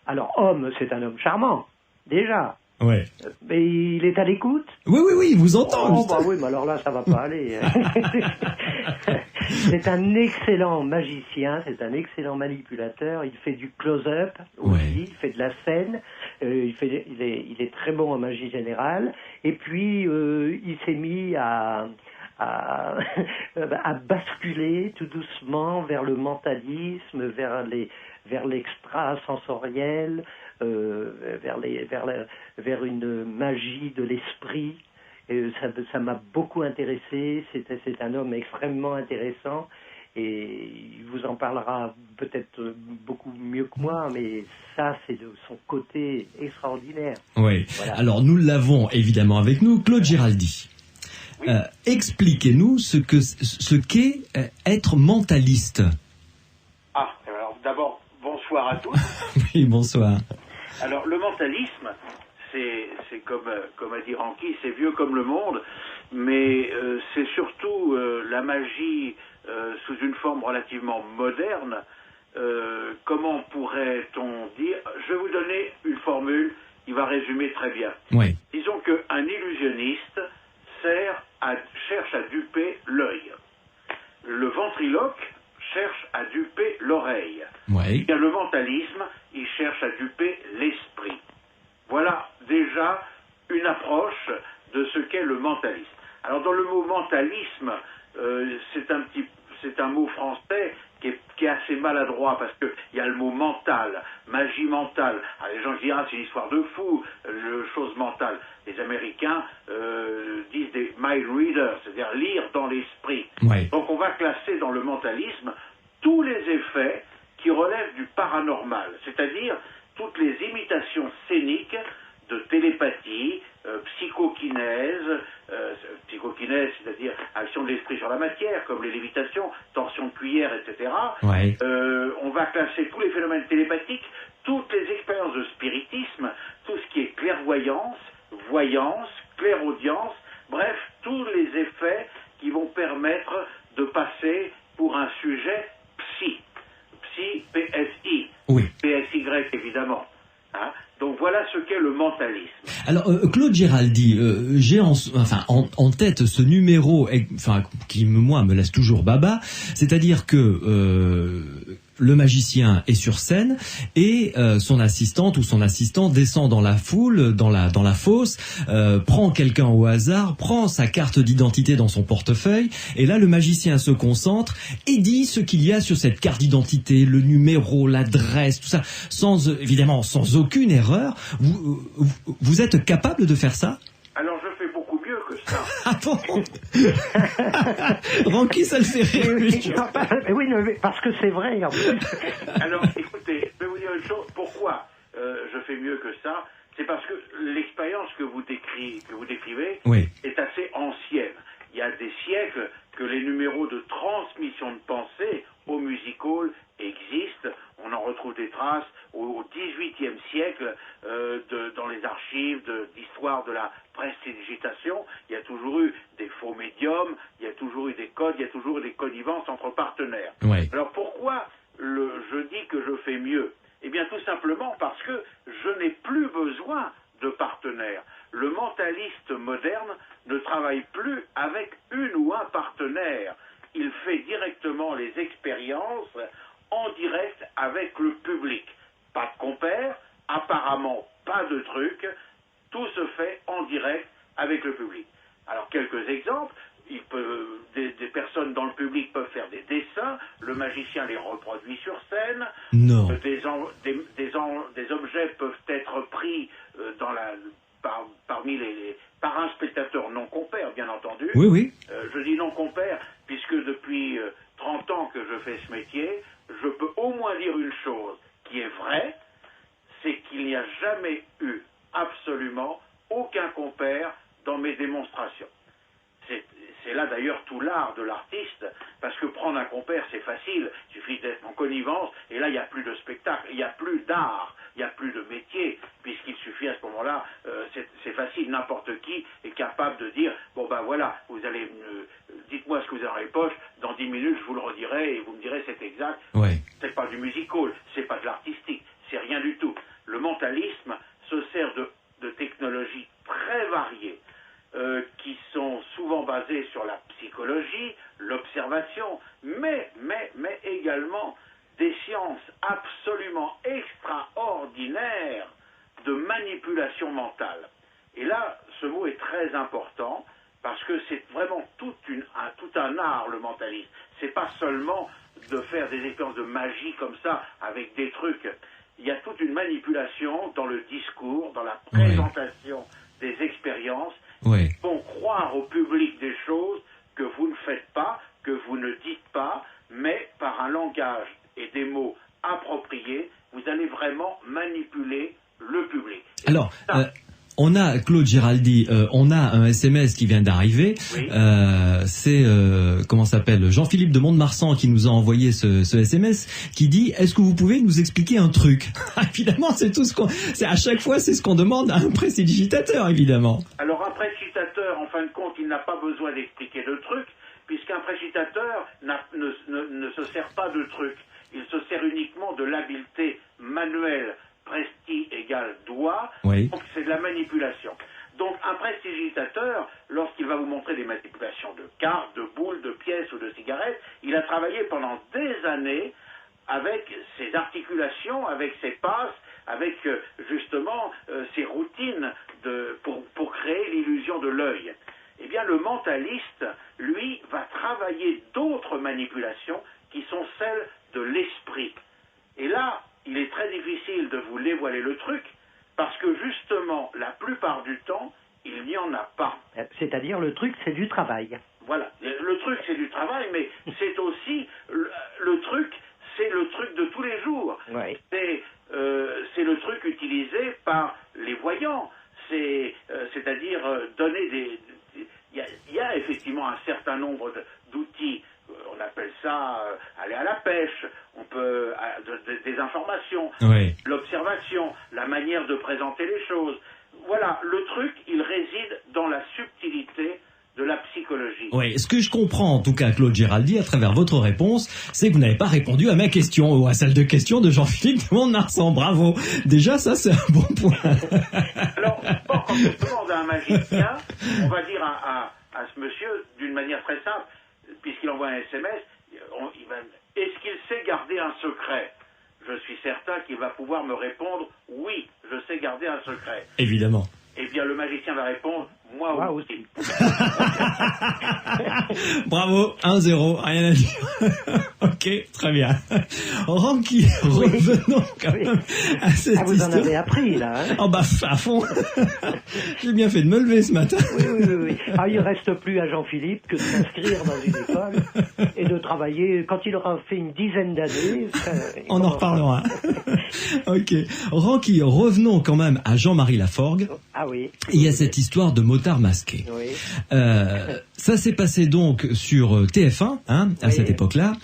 Alors, homme, c'est un homme charmant, déjà. Ouais. Mais il est à l'écoute? Oui, il vous entend. Oui, mais alors là, ça va pas aller. C'est un excellent magicien, c'est un excellent manipulateur. Il fait du close-up aussi, il fait de la scène. Il est très bon en magie générale. Et puis, il s'est mis à basculer tout doucement vers le mentalisme, vers l'extra-sensoriel, vers une magie de l'esprit. Et ça m'a beaucoup intéressé. C'est un homme extrêmement intéressant et il vous en parlera peut-être beaucoup mieux que moi, mais ça, c'est de son côté extraordinaire. Oui. Voilà. Alors, nous l'avons évidemment avec nous, Claude Géraldy. Oui. Expliquez-nous ce qu'est être mentaliste. Alors d'abord, bonsoir à tous. Oui, bonsoir. Alors, le mentalisme, c'est comme a dit Ranky, c'est vieux comme le monde, mais c'est surtout la magie sous une forme relativement moderne comment pourrait-on dire? Je vais vous donner une formule qui va résumer très bien. Oui. Disons qu'un illusionniste cherche à duper l'œil. Le ventriloque cherche à duper l'oreille. Oui. Et le mentalisme, il cherche à duper l'esprit. Voilà déjà une approche de ce qu'est le mentalisme. Alors dans le mot mentalisme, c'est un mot français qui est assez maladroit parce que il y a le mot mental, magie mentale. Alors les gens disent c'est une histoire de fou, chose mentale. Les Américains disent des mind readers, c'est-à-dire lire dans l'esprit. Ouais. Donc on va classer dans le mentalisme tous les effets qui relèvent du paranormal, c'est-à-dire toutes les imitations scéniques de télépathie, psychokinèse, c'est-à-dire action de l'esprit sur la matière, comme les lévitations, torsion de cuillère, etc. Ouais. On va classer tous les phénomènes télépathiques, toutes les expériences de spiritisme, tout ce qui est clairvoyance, voyance, clairaudience, bref, tous les effets qui vont permettre de passer pour un sujet psy, PSI, Oui. PSY évidemment. Hein. Donc voilà ce qu'est le mentalisme. Alors Claude Géraldi, j'ai en tête ce numéro, qui moi me laisse toujours baba, c'est-à-dire que le magicien est sur scène et son assistante ou son assistant descend dans la foule, dans la fosse, prend quelqu'un au hasard, prend sa carte d'identité dans son portefeuille et là le magicien se concentre et dit ce qu'il y a sur cette carte d'identité, le numéro, l'adresse, tout ça, évidemment sans aucune erreur. Vous êtes capable de faire ça? Alors je fais beaucoup mieux que ça. Ah bon? Ranky, ça le fait rire. Oui, mais parce que c'est vrai en plus. Alors écoutez, je vais vous dire une chose. Pourquoi je fais mieux que ça? C'est parce que l'expérience que vous décrivez Oui. est assez ancienne. Il y a des siècles que les numéros de transmission de pensée au music hall existent. On en retrouve des traces au XVIIIe siècle dans les archives d'histoire de la prestidigitation. Il y a toujours eu des faux médiums, il y a toujours eu des codes, il y a toujours eu des connivences entre partenaires. Ouais. Alors pourquoi je dis que je fais mieux? Eh bien tout simplement parce que je n'ai plus besoin de partenaires. Le mentaliste moderne ne travaille plus avec une ou un partenaire. Il fait directement les expériences en direct avec le public. Pas de compère, apparemment pas de truc, tout se fait en direct avec le public. Alors quelques exemples, des personnes dans le public peuvent faire des dessins, le magicien les reproduit sur scène, Non. des objets peuvent être pris par un spectateur non compère, bien entendu. Oui, oui. Je dis non compère, puisque depuis 30 ans que je fais ce métier, je peux au moins dire une chose qui est vraie, c'est qu'il n'y a jamais eu absolument aucun compère dans mes démonstrations. C'est là d'ailleurs tout l'art de l'artiste, parce que prendre un compère c'est facile, il suffit d'être en connivence, et là il n'y a plus de spectacle, il n'y a plus d'art, il n'y a plus de métier, puisqu'il suffit à ce moment-là, c'est facile, n'importe qui est capable de dire, bon ben voilà, vous allez, dites-moi ce que vous avez dans les poches, dans 10 minutes je vous le redirai, et vous me direz c'est exact, Ouais. c'est pas du music hall, c'est pas de l'artistique, c'est rien du tout. Le mentalisme se sert de technologies très variées, qui sont souvent basées sur la psychologie, l'observation, mais également des sciences absolument extraordinaires de manipulation mentale. Et là, ce mot est très important parce que c'est vraiment tout un art, le mentalisme. C'est pas seulement de faire des expériences de magie comme ça avec des trucs. Il y a toute une manipulation dans le discours, dans la présentation des expériences. Ouais. Font croire au public des choses que vous ne faites pas, que vous ne dites pas, mais par un langage et des mots appropriés, vous allez vraiment manipuler le public. Alors, on a, Claude Géraldi, on a un SMS qui vient d'arriver. Oui. C'est, comment s'appelle, Jean-Philippe de Mont-de-Marsan qui nous a envoyé ce SMS qui dit, est-ce que vous pouvez nous expliquer un truc? Évidemment, c'est tout à chaque fois, c'est ce qu'on demande à un prestidigitateur, évidemment. Alors un prestidigitateur, en fin de compte, il n'a pas besoin d'expliquer de trucs, puisqu'un prestidigitateur ne se sert pas de trucs. il se sert uniquement de l'habileté manuelle. Presti égale doigt, oui. Donc c'est de la manipulation. Donc un prestidigitateur, lorsqu'il va vous montrer des manipulations de cartes, de boules, de pièces ou de cigarettes, il a travaillé pendant des années avec ses articulations, avec ses passes, avec justement ses routines pour créer l'illusion de l'œil. Eh bien le mentaliste, lui, va travailler d'autres manipulations qui sont celles de l'esprit. Et là, il est très difficile de vous dévoiler le truc, parce que justement, la plupart du temps, il n'y en a pas. C'est-à-dire, le truc, c'est du travail. Voilà, le truc, c'est du travail, mais c'est aussi, le truc, c'est le truc de tous les jours. Ouais. C'est le truc utilisé par les voyants. C'est-à-dire donner des... Il y a effectivement un certain nombre d'outils. On appelle ça aller à la pêche, on peut des informations, oui. L'observation, la manière de présenter les choses. Voilà, le truc, il réside dans la subtilité de la psychologie. Oui, ce que je comprends en tout cas, Claude Giraldi, à travers votre réponse, c'est que vous n'avez pas répondu à ma question ou à celle de question de Jean-Philippe de Mont-de-Marsan. Bravo. Déjà, ça, c'est un bon point. Alors, quand on demande à un magicien, on va dire à ce monsieur, d'une manière très simple, puisqu'il envoie un SMS, est-ce qu'il sait garder un secret? Je suis certain qu'il va pouvoir me répondre oui, je sais garder un secret. Évidemment. Eh bien, le magicien va répondre moi aussi. Bravo, 1-0, rien à dire. Ok, très bien. Ranky, revenons quand même à cette histoire. Vous en avez appris, là. Hein, oh bah, à fond. J'ai bien fait de me lever ce matin. Oui. Ah, il ne reste plus à Jean-Philippe que de s'inscrire dans une école et de travailler. Quand il aura fait une dizaine d'années... On en reparlera. Ok. Ranky, revenons quand même à Jean-Marie Laforgue. Ah oui. Il y a cette histoire de motard masqué. Oui. Ça s'est passé donc sur TF1 à cette époque-là,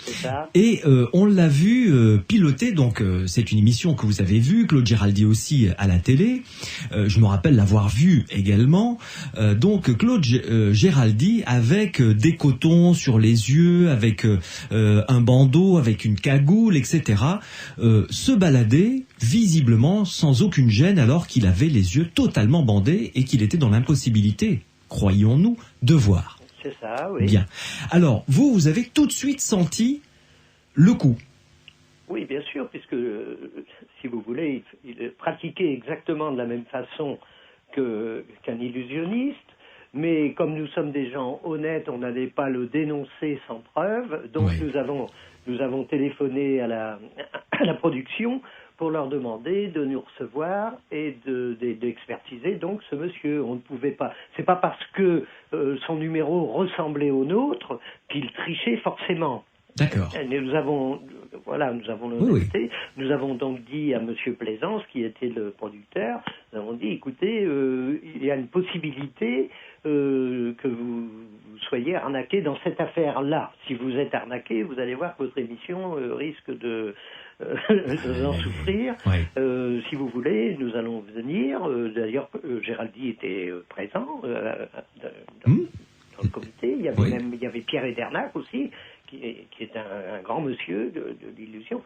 et on l'a vu piloter. Donc c'est une émission que vous avez vue, Claude Giraldi aussi à la télé. Je me rappelle l'avoir vu également. Donc Claude Giraldi avec des cotons sur les yeux, avec un bandeau, avec une cagoule, etc. Se balader visiblement sans aucune gêne, alors qu'il avait les yeux totalement bandés et qu'il était dans l'impossibilité, croyons-nous, de voir. C'est ça, oui. Bien. Alors, vous avez tout de suite senti le coup. Oui, bien sûr, puisque, si vous voulez, il pratiquait exactement de la même façon qu'un illusionniste, mais comme nous sommes des gens honnêtes, on n'allait pas le dénoncer sans preuve, donc oui. nous avons téléphoné à la production pour leur demander de nous recevoir et d'expertiser donc ce monsieur. On ne pouvait pas. C'est pas parce que son numéro ressemblait au nôtre qu'il trichait forcément. D'accord. Nous avons l'honnêteté. Oui. Nous avons donc dit à monsieur Plaisance, qui était le producteur, nous avons dit, écoutez, il y a une possibilité que vous soyez arnaqué dans cette affaire-là. Si vous êtes arnaqué, vous allez voir que votre émission risque de en souffrir. Oui. Si vous voulez, nous allons venir. D'ailleurs, Giraldi était présent dans le comité. Il y avait Pierre Edernac aussi, qui est un grand monsieur de l'illusion.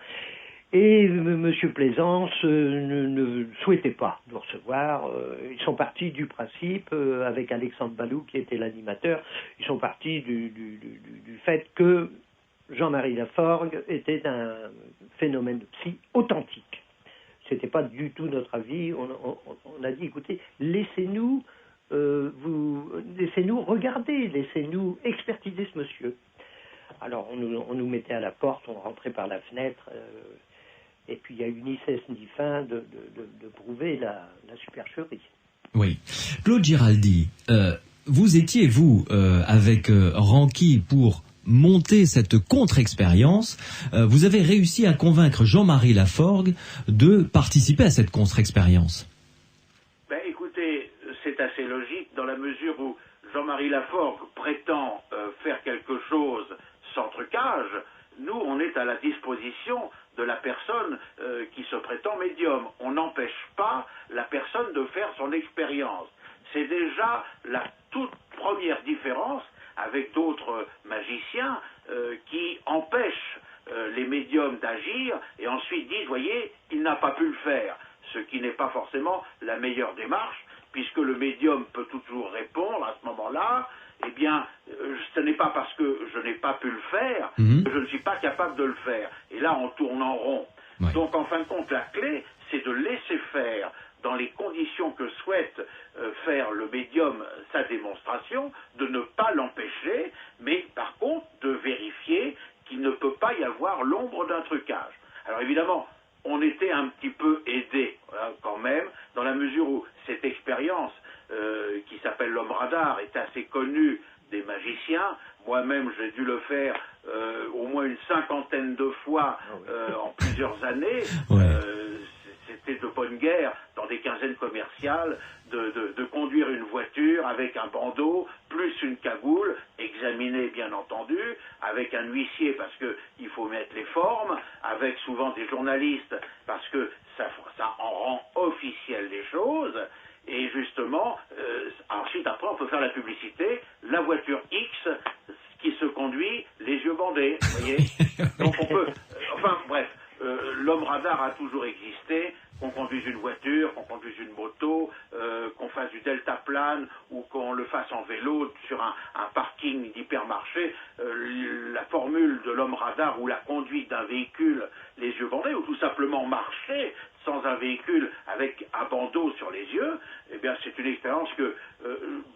Et M. Plaisance ne souhaitait pas nous recevoir. Ils sont partis du principe, avec Alexandre Balou qui était l'animateur, ils sont partis du fait que Jean-Marie Laforgue était un phénomène de psy authentique. C'était pas du tout notre avis. On a dit, écoutez, laissez-nous regarder, laissez-nous expertiser ce monsieur. Alors on nous mettait à la porte, on rentrait par la fenêtre, et puis il y a eu ni cesse ni fin de prouver la supercherie. Oui. Claude Giraldi, vous étiez, avec Ranky pour monter cette contre-expérience. Vous avez réussi à convaincre Jean-Marie Laforgue de participer à cette contre-expérience. Ben, écoutez, c'est assez logique dans la mesure où Jean-Marie Laforgue prétend faire quelque chose sans trucage. Nous, on est à la disposition de la personne qui se prétend médium. On n'empêche pas la personne de faire son expérience. C'est déjà la toute première différence avec d'autres magiciens qui empêchent les médiums d'agir et ensuite disent, voyez, il n'a pas pu le faire. Ce qui n'est pas forcément la meilleure démarche, puisque le médium peut toujours répondre à ce moment-là, eh bien, ce n'est pas parce que je n'ai pas pu le faire que je ne suis pas capable de le faire. Et là, on tourne en rond. Ouais. Donc, en fin de compte, la clé, c'est de laisser faire, dans les conditions que souhaite faire le médium sa démonstration, de ne pas l'empêcher, mais par contre, de vérifier qu'il ne peut pas y avoir l'ombre d'un trucage. Alors, évidemment, on était un petit peu aidé quand même, dans la mesure où cette expérience qui s'appelle l'homme radar est assez connue des magiciens. Moi-même, j'ai dû le faire au moins une 50aine de fois en plusieurs années. Ouais. C'était de bonne guerre, dans des quinzaines commerciales, de conduire une voiture avec un bandeau, plus une cagoule, examinée bien entendu, avec un huissier parce qu'il faut mettre les formes, avec souvent des journalistes parce que ça en rend officiel les choses. Et justement, ensuite, après, on peut faire la publicité, la voiture X qui se conduit les yeux bandés, vous voyez. Donc on peut... enfin, bref, l'homme radar a toujours existé, qu'on conduise une voiture, qu'on conduise une moto, qu'on fasse du deltaplane ou qu'on le fasse en vélo sur un parking d'hypermarché, la formule de l'homme radar ou la conduite d'un véhicule les yeux bandés, ou tout simplement marcher sans un véhicule avec un bandeau sur les yeux, eh bien c'est une expérience que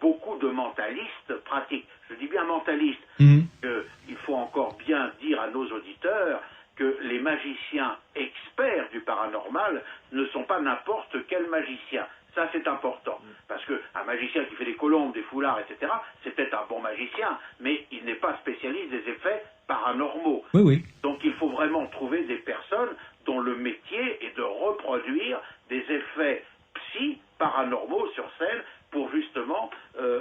beaucoup de mentalistes pratiquent. Je dis bien mentalistes, qu'il faut encore bien dire à nos auditeurs que les magiciens experts du paranormal ne sont pas n'importe quel magicien. Ça, c'est important. Parce qu'un magicien qui fait des colombes, des foulards, etc., c'est peut-être un bon magicien, mais il n'est pas spécialiste des effets paranormaux. Oui, oui. Donc, il faut vraiment trouver des personnes dont le métier est de reproduire des effets paranormaux sur scène pour justement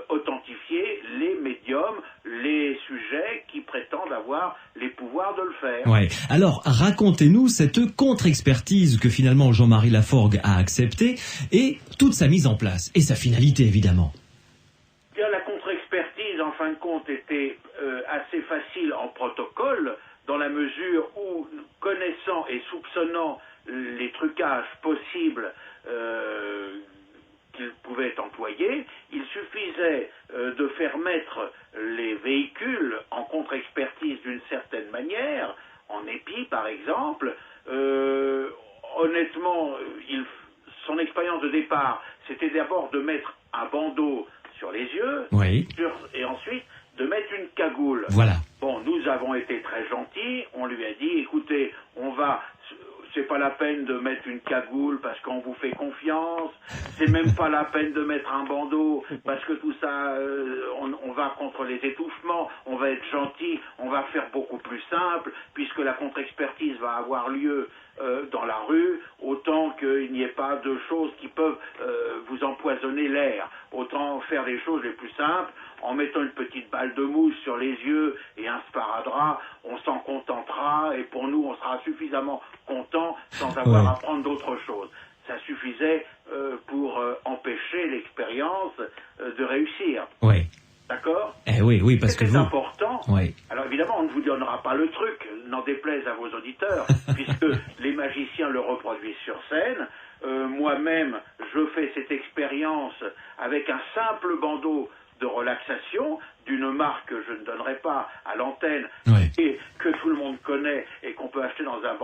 authentifier les médiums, les sujets qui prétendent avoir les pouvoirs de le faire. Ouais. Alors, racontez-nous cette contre-expertise que finalement Jean-Marie Laforgue a acceptée et toute sa mise en place et sa finalité évidemment. Bien, la contre-expertise, en fin de compte, était assez facile en protocole dans la mesure où, connaissant et soupçonnant les trucages possibles qu'il pouvait employer, il suffisait de faire mettre les véhicules en contre-expertise d'une certaine manière, en épi par exemple. Honnêtement, son expérience de départ, c'était d'abord de mettre un bandeau sur les yeux, oui. Et ensuite de mettre une cagoule. Voilà. Bon, nous avons été très gentils, on lui a dit, écoutez, c'est pas la peine de mettre une cagoule parce qu'on vous fait confiance, c'est même pas la peine de mettre un bandeau parce que tout ça, on va contre les étouffements, on va être gentil, on va faire beaucoup plus simple, puisque la contre-expertise va avoir lieu dans la rue, autant qu'il n'y ait pas de choses qui peuvent vous empoisonner l'air. Autant faire des choses les plus simples, en mettant une petite balle de mousse sur les yeux et un sparadrap, on s'en contentera, et pour nous, on sera suffisamment content sans avoir à prendre d'autres choses. Ça suffisait pour empêcher l'expérience de réussir. Oui. D'accord ? Oui, parce que c'est important. Oui. Alors évidemment, on ne vous donnera pas le truc, n'en déplaise à vos auditeurs, puisque les magiciens le reproduisent sur scène. Moi-même, je fais cette expérience avec un simple bandeau de relaxation d'une marque que je ne donnerai pas à l'antenne, et que tout le monde connaît et qu'on peut acheter dans un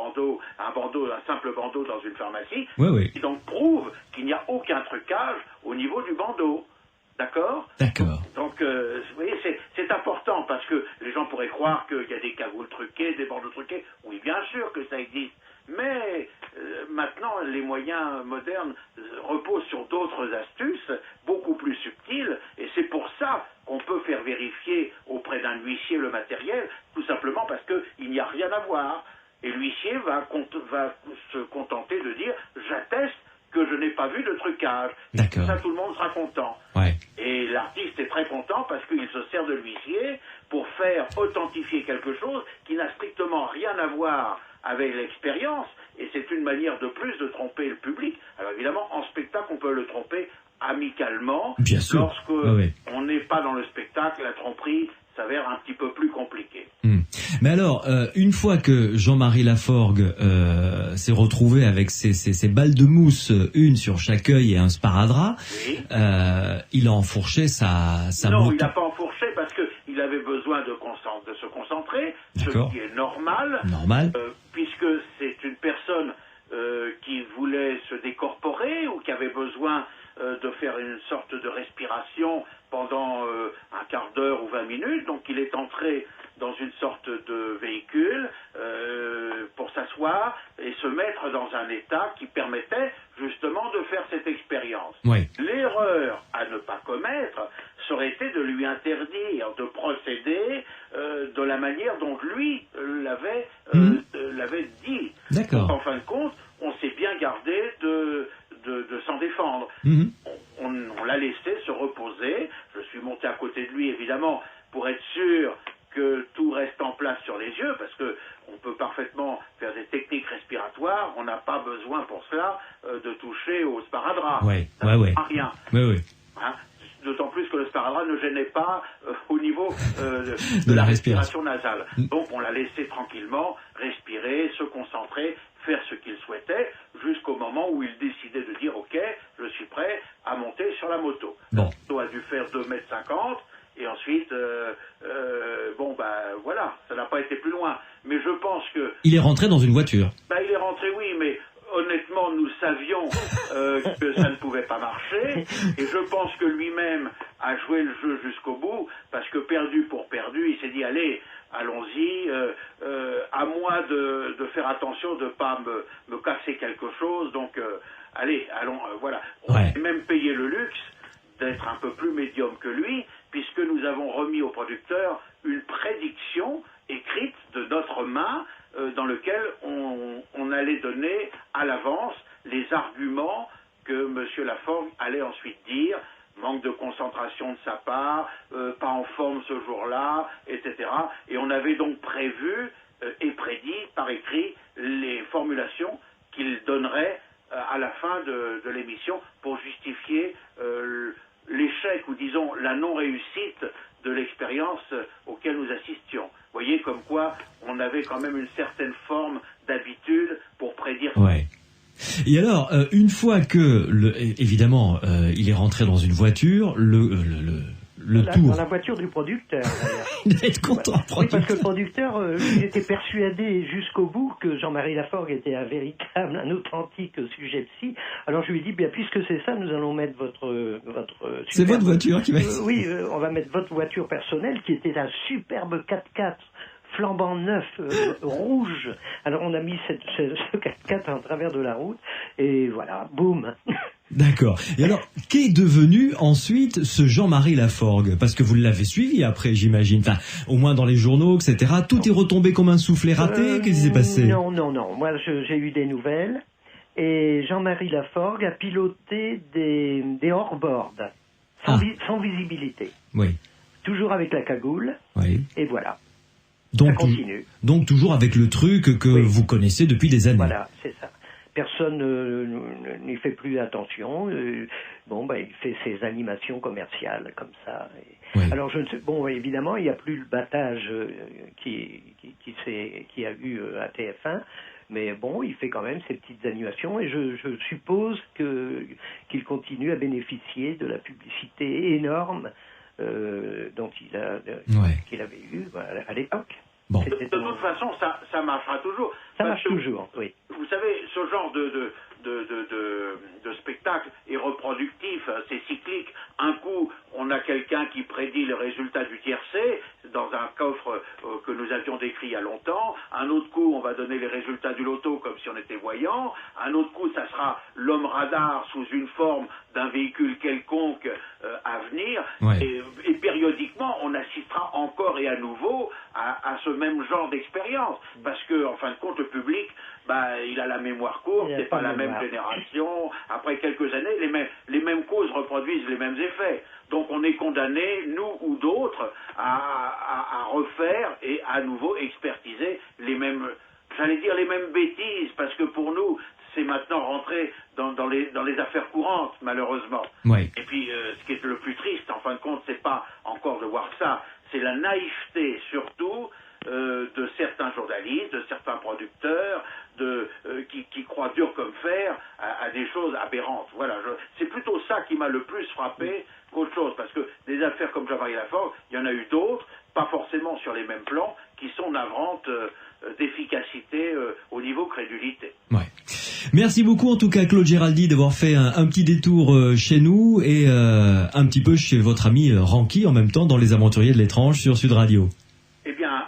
simple bandeau dans une pharmacie, qui donc prouve qu'il n'y a aucun trucage au niveau du bandeau. D'accord. Donc, vous voyez, c'est important parce que les gens pourraient croire qu'il y a des cagoules truquées, des bandeaux truqués. Oui, bien sûr que ça existe. Mais maintenant, les moyens modernes reposent sur d'autres astuces, beaucoup plus subtiles, et c'est pour ça qu'on peut faire vérifier auprès d'un huissier le matériel, tout simplement parce qu'il n'y a rien à voir. Et l'huissier va se contenter de dire « j'atteste que je n'ai pas vu de trucage ». Ça, tout le monde sera content. Et l'artiste est très content parce qu'il se sert de l'huissier pour faire authentifier quelque chose qui n'a strictement rien à voir avec l'expérience, et c'est une manière de plus de tromper le public. Alors évidemment, en spectacle, on peut le tromper amicalement. Bien sûr. Lorsque on n'est pas dans le spectacle, la tromperie, s'avère un petit peu plus compliqué. Mais alors, une fois que Jean-Marie Laforgue s'est retrouvé avec ses balles de mousse, une sur chaque œil et un sparadrap, Oui. Il a enfourché sa Non, moto. il n'a pas enfourché parce qu'il avait besoin de se concentrer, ce D'accord. qui est normal, Normal. puisque c'est une personne qui voulait se décorporer ou qui avait besoin de faire une sorte de respiration pendant un quart d'heure ou 20 minutes. Donc il est entré dans une sorte de véhicule pour s'asseoir et se mettre dans un état qui permettait justement de faire cette expérience. Oui. L'erreur à ne pas commettre serait été de lui interdire de procéder de la manière dont lui l'avait dit. D'accord. En fin de compte, on s'est bien gardé de s'en défendre. Mhm. On l'a laissé se reposer. Je suis monté à côté de lui, évidemment, pour être sûr que tout reste en place sur les yeux, parce que on peut parfaitement faire des techniques respiratoires. On n'a pas besoin pour cela de toucher au sparadrap. Ouais, Ça ouais, ne ouais. sert à rien. Oui. Hein. D'autant plus que le sparadrap ne gênait pas au niveau De la respiration. nasale. Donc on l'a laissé tranquillement respirer, se concentrer, faire ce qu'il souhaitait, jusqu'au moment où il décidait de dire « Ok, je suis prêt à monter sur la moto ». Bon. La moto a dû faire 2,50 m, et ensuite, voilà, ça n'a pas été plus loin. Mais je pense que... Il est rentré dans une voiture. Il est rentré, oui, mais honnêtement, nous savions que ça ne pouvait pas marcher, et je pense que lui-même a joué le jeu jusqu'au bout, parce que perdu pour perdu, il s'est dit, allez, allons-y, à moi de faire attention de ne pas me casser quelque chose, donc allez, allons, voilà. On Ouais. a même payé le luxe d'être un peu plus médium que lui, puisque nous avons remis au producteur une prédiction écrite de notre main, dans lequel on allait donner à l'avance les arguments que M. Laforgue allait ensuite dire, manque de concentration de sa part, pas en forme ce jour-là, etc. Et on avait donc prévu et prédit par écrit les formulations qu'il donnerait à la fin de l'émission pour justifier l'échec ou disons la non-réussite de l'expérience auquel nous assistions. Vous voyez comme quoi on avait quand même une certaine forme d'habitude pour prédire. Ouais. Et alors, une fois que, évidemment, il est rentré dans une voiture, Dans la voiture du producteur, d'ailleurs. Il va être content, le Oui, parce que producteur. le producteur, il était persuadé jusqu'au bout que Jean-Marie Laforgue était un authentique sujet psy. Alors je lui ai dit, bien, puisque c'est ça, nous allons mettre votre C'est votre voiture qui va... oui, on va mettre votre voiture personnelle, qui était un superbe 4x4 flambant neuf, rouge. Alors on a mis ce 4x4 en travers de la route, et voilà, boum. D'accord. Et alors, qu'est devenu ensuite ce Jean-Marie Laforgue? Parce que vous l'avez suivi après, j'imagine. Enfin, au moins dans les journaux, etc. Tout est retombé comme un soufflet raté. Qu'est-ce qui s'est passé? Non. Moi, j'ai eu des nouvelles. Et Jean-Marie Laforgue a piloté des hors-boards, sans visibilité. Oui. Toujours avec la cagoule. Oui. Et voilà. Donc, Ça continue. Donc toujours avec le truc que Oui. vous connaissez depuis des années. Voilà, c'est ça. Personne n'y fait plus attention. Il fait ses animations commerciales comme ça. Et... Oui. Alors je ne sais. Bon, évidemment, il n'y a plus le battage qui a eu à TF1, mais bon, il fait quand même ses petites animations et je suppose qu'il continue à bénéficier de la publicité énorme dont qu'il avait eu à l'époque. Bon. De toute façon, ça marchera toujours. Ça marche toujours, oui. Vous savez, ce genre de spectacle est reproductif, c'est cyclique. Un coup, on a quelqu'un qui prédit le résultat du tiercé dans un coffre que nous avions décrit il y a longtemps. Un autre coup, on va donner les résultats du loto comme si on était voyant. Un autre coup, ça sera l'homme radar sous une forme d'un véhicule quelconque à venir. Ouais. Et périodiquement, on assistera encore et à nouveau à ce même genre d'expérience. Parce que, en fin de compte, le public, il a la mémoire courte, c'est pas la même génération. Après quelques années, les mêmes causes reproduisent les mêmes effets. Donc on est condamné, nous ou d'autres, à refaire et à nouveau expertiser les mêmes bêtises, parce que pour nous, c'est maintenant rentré dans les affaires courantes, malheureusement. Oui. Et puis, ce qui est le plus triste, en fin de compte, c'est pas encore de voir voir ça. C'est la naïveté surtout de certains journalistes, de certains producteurs, qui croient dur comme fer à des choses aberrantes. Voilà, c'est plutôt ça qui m'a le plus frappé qu'autre chose, parce que des affaires comme Jean-Marie Laforgue, il y en a eu d'autres, pas forcément sur les mêmes plans, qui sont navrantes d'efficacité au niveau crédulité. Ouais. Merci beaucoup en tout cas Claude Géraldy d'avoir fait un petit détour chez nous et un petit peu chez votre ami Ranky en même temps dans Les Aventuriers de l'étrange sur Sud Radio. Eh bien,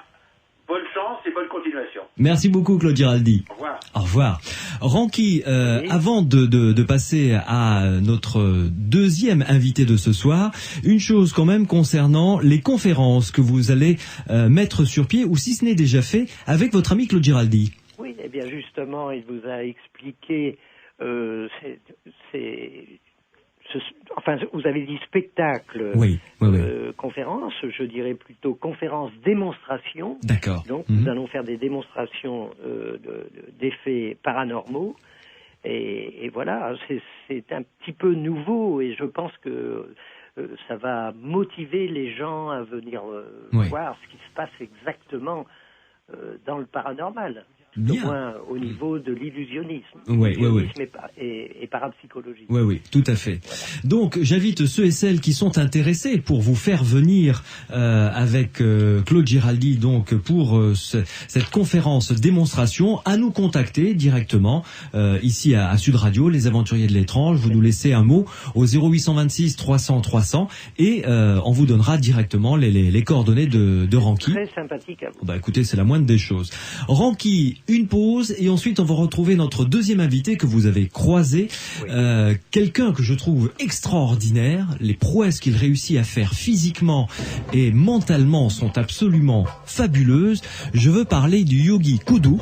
bonne chance et bonne continuation. Merci beaucoup Claude Géraldy. Au revoir. Au revoir. Ranky, avant de passer à notre deuxième invité de ce soir, une chose quand même concernant les conférences que vous allez mettre sur pied, ou si ce n'est déjà fait, avec votre ami Claude Géraldy. Oui, eh bien justement, il vous a expliqué, enfin, vous avez dit spectacle, oui. conférence, je dirais plutôt conférence démonstration. D'accord. Donc, nous allons faire des démonstrations d'effets paranormaux. Et voilà, c'est un petit peu nouveau et je pense que ça va motiver les gens à venir voir ce qui se passe exactement dans le paranormal. Bien. Au moins au niveau de l'illusionnisme. Oui. Et parapsychologie. Oui, tout à fait. Voilà. Donc, j'invite ceux et celles qui sont intéressés pour vous faire venir avec Claude Géraldy, donc pour cette conférence démonstration, à nous contacter directement ici à Sud Radio, Les Aventuriers de l'étrange. Vous nous laissez un mot au 0826 300 300 et on vous donnera directement les coordonnées de Ranky. Très sympathique à vous. Bah écoutez, c'est la moindre des choses. Ranky, une pause et ensuite on va retrouver notre deuxième invité que vous avez croisé, quelqu'un que je trouve extraordinaire. Les prouesses qu'il réussit à faire physiquement et mentalement sont absolument fabuleuses. Je veux parler du yogi Koudou,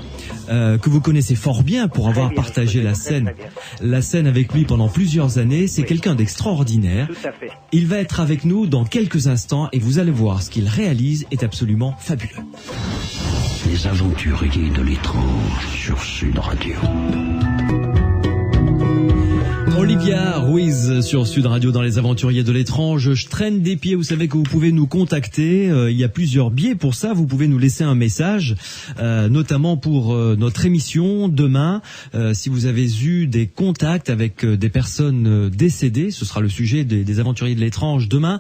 que vous connaissez fort bien pour avoir partagé la scène avec lui pendant plusieurs années. C'est quelqu'un d'extraordinaire. Tout à fait. Il va être avec nous dans quelques instants et vous allez voir, ce qu'il réalise est absolument fabuleux. Les Aventuriers de l'étrange sur Sud Radio. Olivia Ruiz sur Sud Radio dans Les Aventuriers de l'étrange. Je traîne des pieds, vous savez que vous pouvez nous contacter. Il y a plusieurs biais pour ça. Vous pouvez nous laisser un message, notamment pour notre émission demain. Si vous avez eu des contacts avec des personnes décédées, ce sera le sujet des Aventuriers de l'étrange demain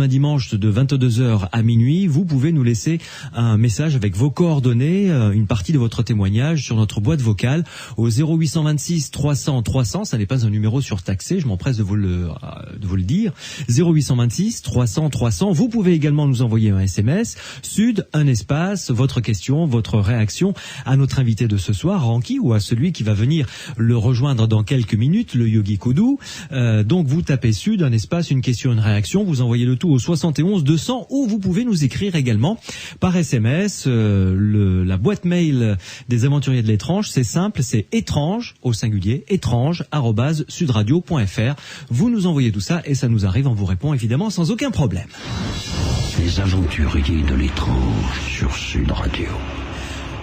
dimanche de 22h à minuit. Vous pouvez nous laisser un message avec vos coordonnées, une partie de votre témoignage sur notre boîte vocale au 0826 300 300. Ça n'est pas un numéro surtaxé, je m'empresse de vous le dire. 0826 300 300. Vous pouvez également nous envoyer un SMS Sud, un espace, votre question, votre réaction à notre invité de ce soir, Ranky, ou à celui qui va venir le rejoindre dans quelques minutes, le Yogi Koudou. Donc vous tapez Sud, un espace, une question, une réaction, vous envoyez le tout au 71 200 ou vous pouvez nous écrire également par SMS. La boîte mail des Aventuriers de l'étrange, c'est simple, c'est étrange au singulier, étrange@sudradio.fr. Vous nous envoyez tout ça et ça nous arrive, on vous répond évidemment sans aucun problème. Les Aventuriers de l'étrange sur Sud Radio.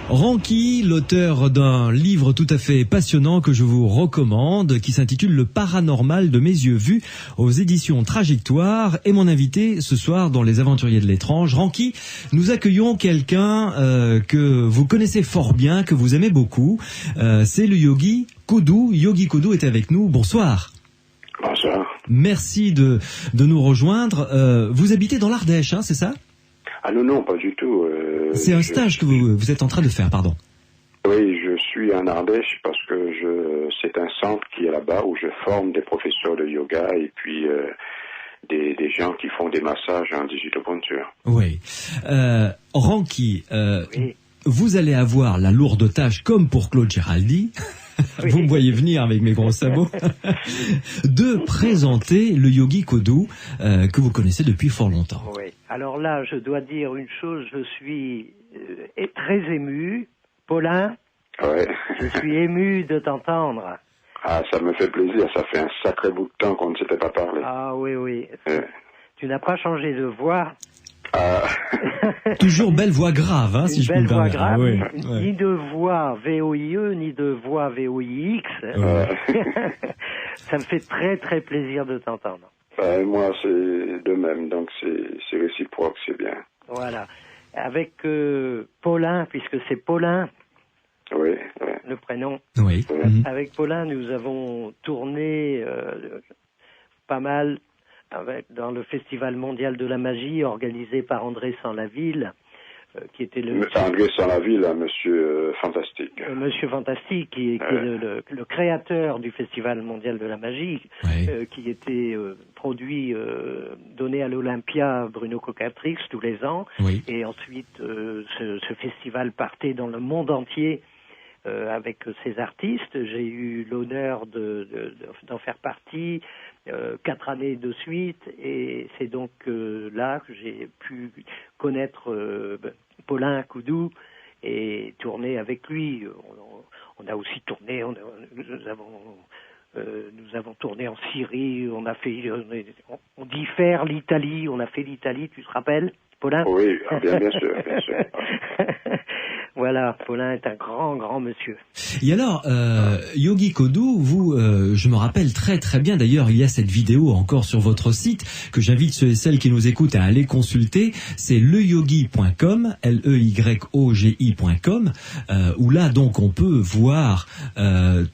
Ranky, l'auteur d'un livre tout à fait passionnant que je vous recommande, qui s'intitule Le paranormal de mes yeux vus, aux éditions Trajectoire, est mon invité ce soir dans Les Aventuriers de l'étrange. Ranky, nous accueillons quelqu'un que vous connaissez fort bien, que vous aimez beaucoup. C'est le Yogi Koudou. Yogi Koudou est avec nous. Bonsoir. Bonsoir. Merci de nous rejoindre. Vous habitez dans l'Ardèche, hein, c'est ça ? Ah non, pas du tout. C'est un stage que vous êtes en train de faire, pardon. Oui, je suis en Ardèche parce que c'est un centre qui est là-bas où je forme des professeurs de yoga et puis des gens qui font des massages en digitopunture. Oui. Ranky, Oui. vous allez avoir la lourde tâche, comme pour Claude Géraldy, vous me voyez venir avec mes gros sabots, de présenter le Yogi Koudou que vous connaissez depuis fort longtemps. Oui. Alors là, je dois dire une chose, je suis très ému. Paulin, Ouais. je suis ému de t'entendre. Ah, ça me fait plaisir. Ça fait un sacré bout de temps qu'on ne s'était pas parlé. Ah oui. Tu n'as pas changé de voix. Ah. Toujours belle voix grave, hein, si je puis me voix permettre. grave, Oui, ni de voix VOIE, ni de voix VOIX. Ça me fait très très plaisir de t'entendre. Moi, c'est de même, donc c'est réciproque, c'est bien. Voilà. Avec Paulin, puisque c'est Paulin, Oui. le prénom. Oui. Avec Paulin, nous avons tourné pas mal dans le Festival mondial de la magie organisé par André Sans-Laville, qui était André Sans-Laville, Monsieur Fantastique. Monsieur Fantastique, qui est le créateur du Festival mondial de la magie, qui était produit, donné à l'Olympia Bruno Cocatrix tous les ans. Oui. Et ensuite, ce festival partait dans le monde entier avec ces artistes. J'ai eu l'honneur d'en faire partie 4 années de suite, et c'est donc là que j'ai pu connaître Paulin Koudou et tourner avec lui. On a aussi tourné, nous avons tourné en Syrie, on diffère l'Italie, on a fait l'Italie, tu te rappelles, Paulin? Oui, bien sûr. Voilà, Paulin est un grand monsieur. Et alors, Yogi Koudou, vous, je me rappelle très très bien, d'ailleurs, il y a cette vidéo encore sur votre site, que j'invite ceux et celles qui nous écoutent à aller consulter, c'est leyogi.com, LEYOGI.com, où là, donc, on peut voir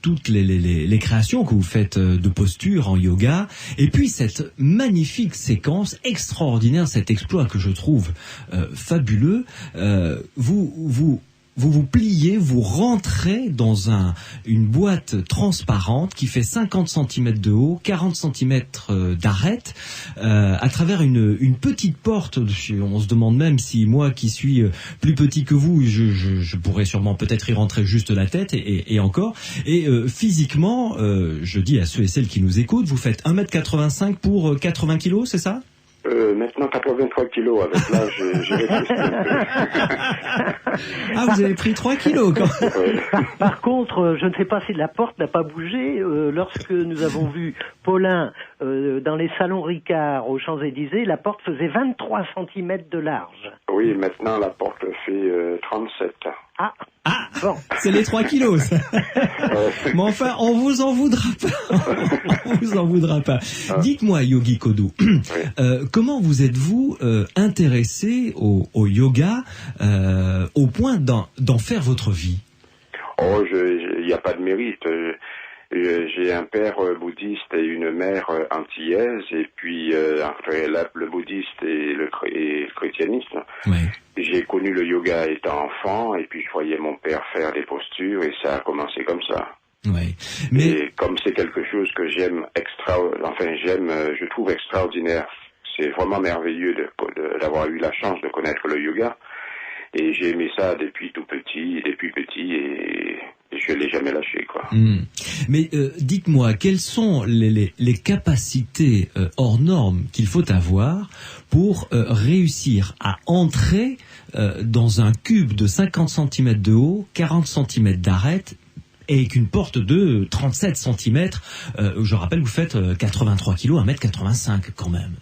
toutes les créations que vous faites de posture en yoga, et puis cette magnifique séquence extraordinaire, cet exploit que je trouve fabuleux, vous pliez, vous rentrez dans une boîte transparente qui fait 50 cm de haut, 40 cm d'arête, à travers une petite porte. On se demande même si moi, qui suis plus petit que vous, je pourrais sûrement peut-être y rentrer juste la tête et encore. Et physiquement, je dis à ceux et celles qui nous écoutent, vous faites 1m85 pour 80 kg, c'est ça ? Maintenant 83 kilos, avec l'âge, j'ai réfléchi un peu. Ah, vous avez pris 3 kilos quand même. Par contre, je ne sais pas si la porte n'a pas bougé. Lorsque nous avons vu Paulin dans les salons Ricard aux Champs-Élysées, la porte faisait 23 cm de large. Oui, maintenant la porte fait 37. Ah, bon. C'est les 3 kilos, ça. Mais enfin, on vous en voudra pas. Dites-moi, Yogi Koudou, comment vous êtes-vous intéressé au yoga au point d'en faire votre vie? Il n'y a pas de mérite. J'ai un père bouddhiste et une mère antillaise, et puis après le bouddhiste et le chrétianisme. Ouais. J'ai connu le yoga étant enfant, et puis je voyais mon père faire des postures, et ça a commencé comme ça. Ouais. Mais et comme c'est quelque chose que j'aime, je trouve extraordinaire. C'est vraiment merveilleux d'avoir eu la chance de connaître le yoga. Et j'ai aimé ça depuis petit, et je l'ai jamais lâché, quoi. Mais dites-moi, quelles sont les capacités hors normes qu'il faut avoir pour réussir à entrer dans un cube de 50 cm de haut, 40 cm d'arête, et avec une porte de 37 cm, je rappelle, vous faites 83 kg, 1m85 quand même.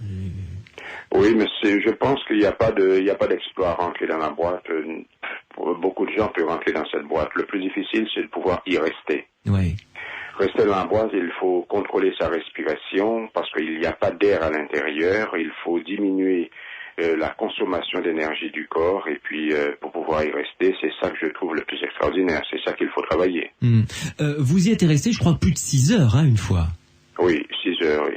Oui, mais je pense qu'il n'y a pas d'exploit à rentrer dans la boîte. Beaucoup de gens peuvent rentrer dans cette boîte. Le plus difficile, c'est de pouvoir y rester. Oui. Rester dans la boîte, il faut contrôler sa respiration parce qu'il n'y a pas d'air à l'intérieur. Il faut diminuer la consommation d'énergie du corps, et puis pour pouvoir y rester, c'est ça que je trouve le plus extraordinaire. C'est ça qu'il faut travailler. Vous y êtes resté, je crois, plus de 6 heures, une fois. Oui, 6 heures, oui.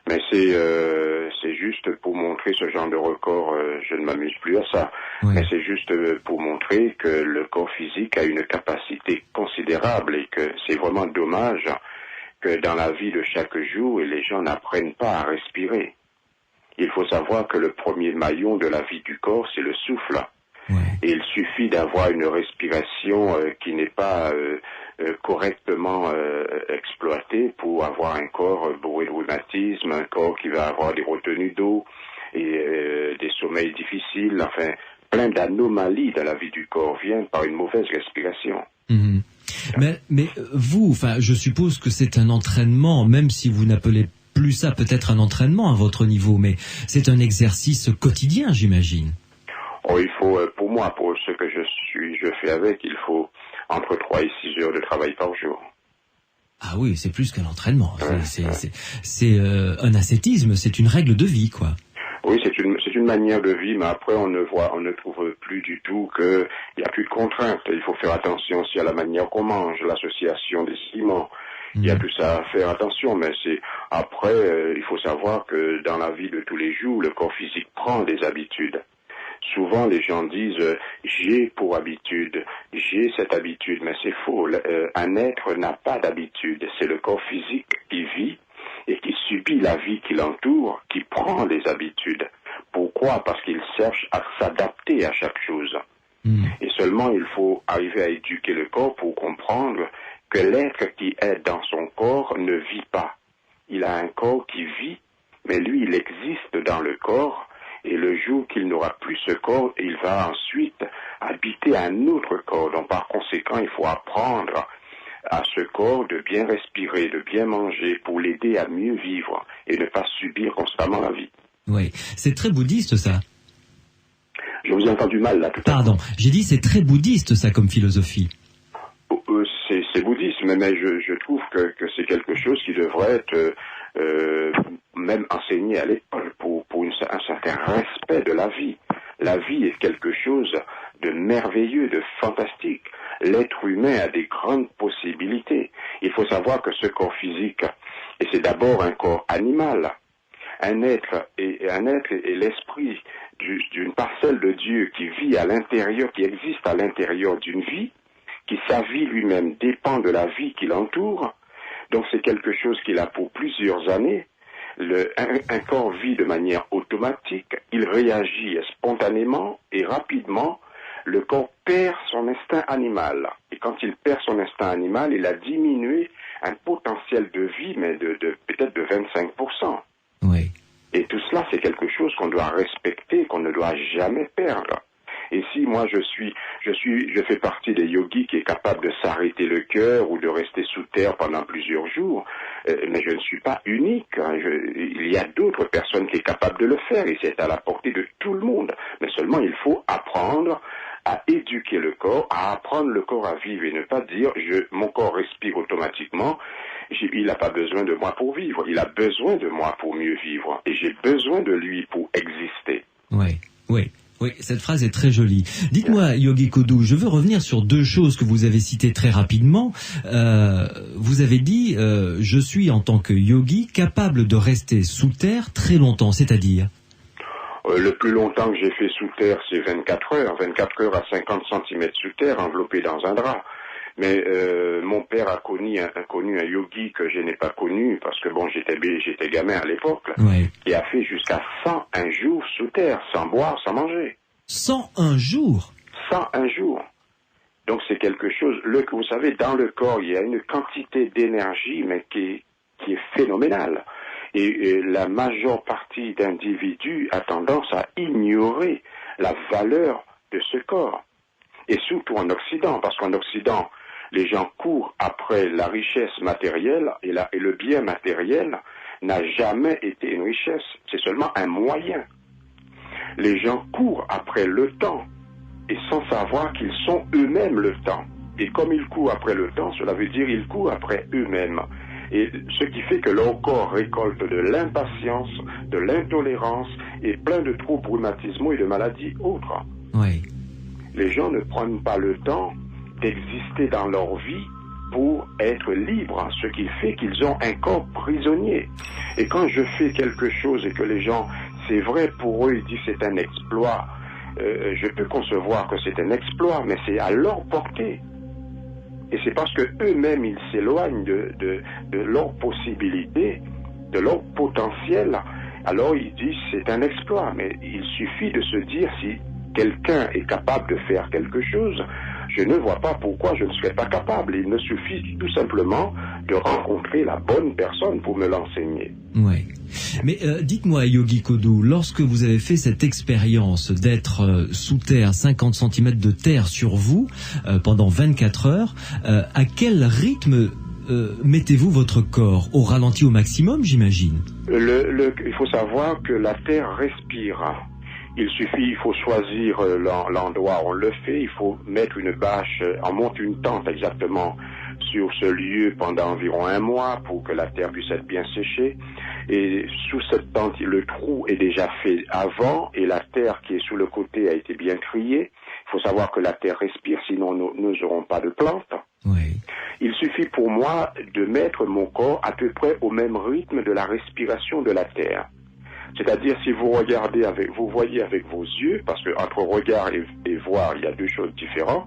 Mais c'est juste pour montrer ce genre de record, je ne m'amuse plus à ça. Ouais. Mais c'est juste pour montrer que le corps physique a une capacité considérable, et que c'est vraiment dommage que dans la vie de chaque jour, les gens n'apprennent pas à respirer. Il faut savoir que le premier maillon de la vie du corps, c'est le souffle. Ouais. Et il suffit d'avoir une respiration qui n'est pas correctement exploitée pour avoir un corps bourré de rhumatisme, un corps qui va avoir des retenues d'eau et des sommeils difficiles, enfin plein d'anomalies dans la vie du corps viennent par une mauvaise respiration. Mais vous, je suppose que c'est un entraînement, même si vous n'appelez plus ça peut-être un entraînement à votre niveau, mais c'est un exercice quotidien, j'imagine. Oh, il faut, pour moi, pour ce que je fais avec, il faut entre 3 et 6 heures de travail par jour. Ah oui, c'est plus qu'un entraînement. C'est un ascétisme, c'est une règle de vie, quoi. Oui, c'est une manière de vie, mais après on ne trouve plus du tout qu'il n'y a plus de contraintes. Il faut faire attention aussi à la manière qu'on mange, l'association des ciments. Il y a tout ça à faire attention, mais il faut savoir que dans la vie de tous les jours, le corps physique prend des habitudes. Souvent, les gens disent j'ai pour habitude, j'ai cette habitude, mais c'est faux. Un être n'a pas d'habitude. C'est le corps physique qui vit et qui subit la vie qui l'entoure, qui prend des habitudes. Pourquoi? Parce qu'il cherche à s'adapter à chaque chose. Et seulement il faut arriver à éduquer le corps pour comprendre que l'être qui est dans son corps ne vit pas. Il a un corps qui vit, mais lui, il existe dans le corps, et le jour qu'il n'aura plus ce corps, il va ensuite habiter un autre corps. Donc par conséquent, il faut apprendre à ce corps de bien respirer, de bien manger, pour l'aider à mieux vivre, et ne pas subir constamment la vie. Oui, c'est très bouddhiste ça. Je vous ai entendu mal là tout à l'heure. Pardon, j'ai dit c'est très bouddhiste ça comme philosophie. C'est bouddhiste, mais je trouve que c'est quelque chose qui devrait être même enseigné à l'école pour un certain respect de la vie. La vie est quelque chose de merveilleux, de fantastique. L'être humain a des grandes possibilités. Il faut savoir que ce corps physique, et c'est d'abord un corps animal, un être est l'esprit d'une parcelle de Dieu qui vit à l'intérieur, qui existe à l'intérieur d'une vie, qui sa vie lui-même dépend de la vie qui l'entoure. Donc c'est quelque chose qu'il a pour plusieurs années. Un corps vit de manière automatique, il réagit spontanément et rapidement. Le corps perd son instinct animal. Et quand il perd son instinct animal, il a diminué un potentiel de vie, mais peut-être de 25%. Oui. Et tout cela, c'est quelque chose qu'on doit respecter, qu'on ne doit jamais perdre. Et si moi je fais partie des yogis qui est capable de s'arrêter le cœur ou de rester sous terre pendant plusieurs jours, mais je ne suis pas unique. Il y a d'autres personnes qui sont capables de le faire et c'est à la portée de tout le monde. Mais seulement il faut apprendre à éduquer le corps, à apprendre le corps à vivre et ne pas dire mon corps respire automatiquement. Il n'a pas besoin de moi pour vivre, il a besoin de moi pour mieux vivre et j'ai besoin de lui pour exister. Oui, cette phrase est très jolie. Dites-moi, Yogi Kodou, je veux revenir sur deux choses que vous avez citées très rapidement. Vous avez dit, je suis en tant que yogi capable de rester sous terre très longtemps, c'est-à-dire le plus longtemps que j'ai fait sous terre, c'est 24 heures à 50 cm sous terre, enveloppé dans un drap. Mais mon père a connu un yogi que je n'ai pas connu, parce que bon, j'étais gamin à l'époque, qui a fait jusqu'à 101 jours sous terre, sans boire, sans manger. 101 jours 101 jours. Donc c'est quelque chose, vous savez, dans le corps, il y a une quantité d'énergie, mais qui est phénoménale. Et la majeure partie d'individus a tendance à ignorer la valeur de ce corps. Et surtout en Occident, parce qu'en Occident, les gens courent après la richesse matérielle et le bien matériel n'a jamais été une richesse, c'est seulement un moyen. Les gens courent après le temps et sans savoir qu'ils sont eux-mêmes le temps. Et comme ils courent après le temps, cela veut dire qu'ils courent après eux-mêmes. Et ce qui fait que leur corps récolte de l'impatience, de l'intolérance et plein de troubles rhumatismaux et de maladies autres. Oui. Les gens ne prennent pas le temps d'exister dans leur vie pour être libres, ce qui fait qu'ils ont un corps prisonnier. Et quand je fais quelque chose et que les gens, c'est vrai pour eux, ils disent c'est un exploit, je peux concevoir que c'est un exploit, mais c'est à leur portée. Et c'est parce que eux-mêmes ils s'éloignent de leurs possibilités, de leur potentiel, alors ils disent c'est un exploit. Mais il suffit de se dire si quelqu'un est capable de faire quelque chose, je ne vois pas pourquoi je ne serais pas capable. Il me suffit tout simplement de rencontrer la bonne personne pour me l'enseigner. Oui. Mais dites-moi, Yogi Kodou, lorsque vous avez fait cette expérience d'être sous terre, 50 cm de terre sur vous, pendant 24 heures, à quel rythme mettez-vous votre corps? Au ralenti au maximum, j'imagine? Il faut savoir que la terre respire. Il faut choisir l'endroit où on le fait, il faut mettre une bâche, on monte une tente exactement sur ce lieu pendant environ 1 mois pour que la terre puisse être bien séchée. Et sous cette tente, le trou est déjà fait avant et la terre qui est sous le côté a été bien triée. Il faut savoir que la terre respire, sinon nous n'aurons pas de plantes. Oui. Il suffit pour moi de mettre mon corps à peu près au même rythme de la respiration de la terre. C'est-à-dire, si vous voyez avec vos yeux, parce que entre regard et voir, il y a 2 choses différentes.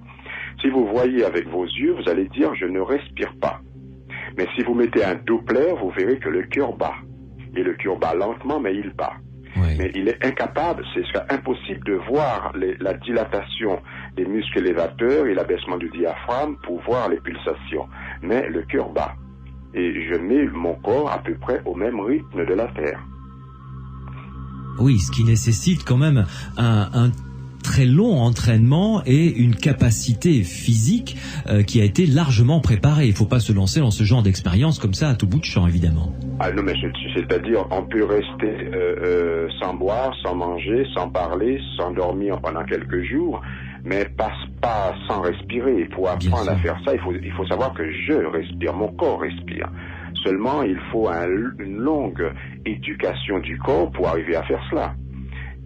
Si vous voyez avec vos yeux, vous allez dire, je ne respire pas. Mais si vous mettez un Doppler, vous verrez que le cœur bat. Et le cœur bat lentement, mais il bat. Oui. Mais il est incapable, c'est impossible de voir la dilatation des muscles élévateurs et l'abaissement du diaphragme pour voir les pulsations. Mais le cœur bat. Et je mets mon corps à peu près au même rythme de la Terre. Oui, ce qui nécessite quand même un très long entraînement et une capacité physique qui a été largement préparée. Il ne faut pas se lancer dans ce genre d'expérience comme ça à tout bout de champ, évidemment. Ah non, mais c'est-à-dire on peut rester sans boire, sans manger, sans parler, sans dormir pendant quelques jours, mais pas sans respirer. Pour apprendre à faire ça, il faut savoir que je respire, mon corps respire. Seulement, il faut une longue éducation du corps pour arriver à faire cela.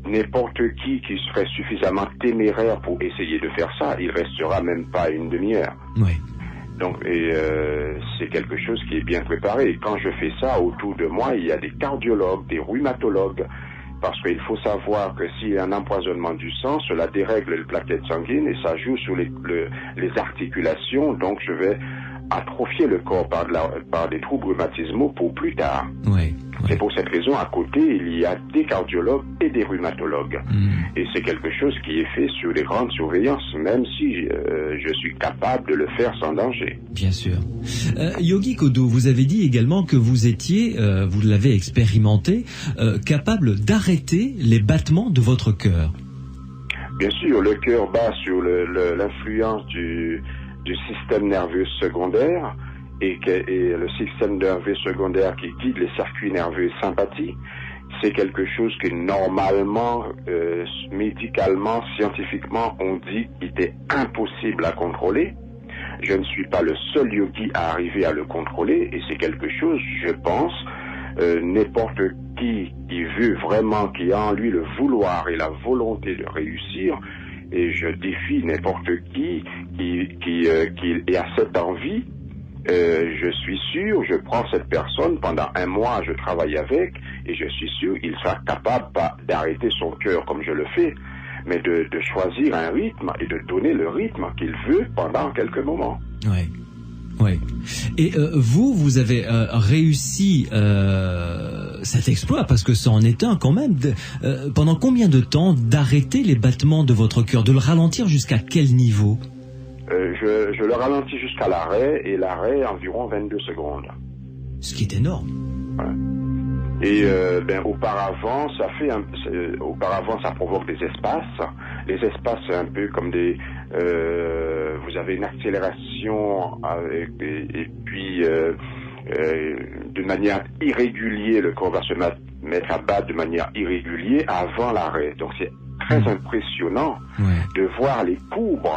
N'importe qui serait suffisamment téméraire pour essayer de faire ça, il restera même pas une demi-heure. Oui. Donc, c'est quelque chose qui est bien préparé. Et quand je fais ça, autour de moi, il y a des cardiologues, des rhumatologues, parce qu'il faut savoir que s'il y a un empoisonnement du sang, cela dérègle les plaquettes sanguines et ça joue sur les articulations. Donc, je vais atrophier le corps par des troubles rhumatismaux pour plus tard. Oui. C'est pour cette raison, à côté, il y a des cardiologues et des rhumatologues. Et c'est quelque chose qui est fait sur des grandes surveillances, même si je suis capable de le faire sans danger. Bien sûr. Yogi Kodo, vous avez dit également que vous étiez, vous l'avez expérimenté, capable d'arrêter les battements de votre cœur. Bien sûr, le cœur bat sur l'influence du système nerveux secondaire et le système nerveux secondaire qui guide les circuits nerveux sympathiques. C'est quelque chose que normalement, médicalement, scientifiquement, on dit qu'il était impossible à contrôler. Je ne suis pas le seul yogi à arriver à le contrôler et c'est quelque chose, je pense, n'importe qui veut vraiment, qui a en lui le vouloir et la volonté de réussir, et je défie n'importe qui a cette envie. Je suis sûr, je prends cette personne, pendant 1 mois, je travaille avec, et je suis sûr qu'il sera capable pas d'arrêter son cœur comme je le fais, mais de choisir un rythme et de donner le rythme qu'il veut pendant quelques moments. Oui. Oui. Et vous avez réussi cet exploit, parce que ça en est un quand même, pendant combien de temps d'arrêter les battements de votre cœur, de le ralentir jusqu'à quel niveau? Je le ralentis jusqu'à l'arrêt, et l'arrêt environ 22 secondes. Ce qui est énorme. Ouais. Et auparavant, auparavant, ça provoque des espaces. Les espaces, c'est un peu comme vous avez une accélération et puis de manière irrégulière, le corps va se mettre à battre de manière irrégulière avant l'arrêt. Donc c'est très impressionnant de voir les courbes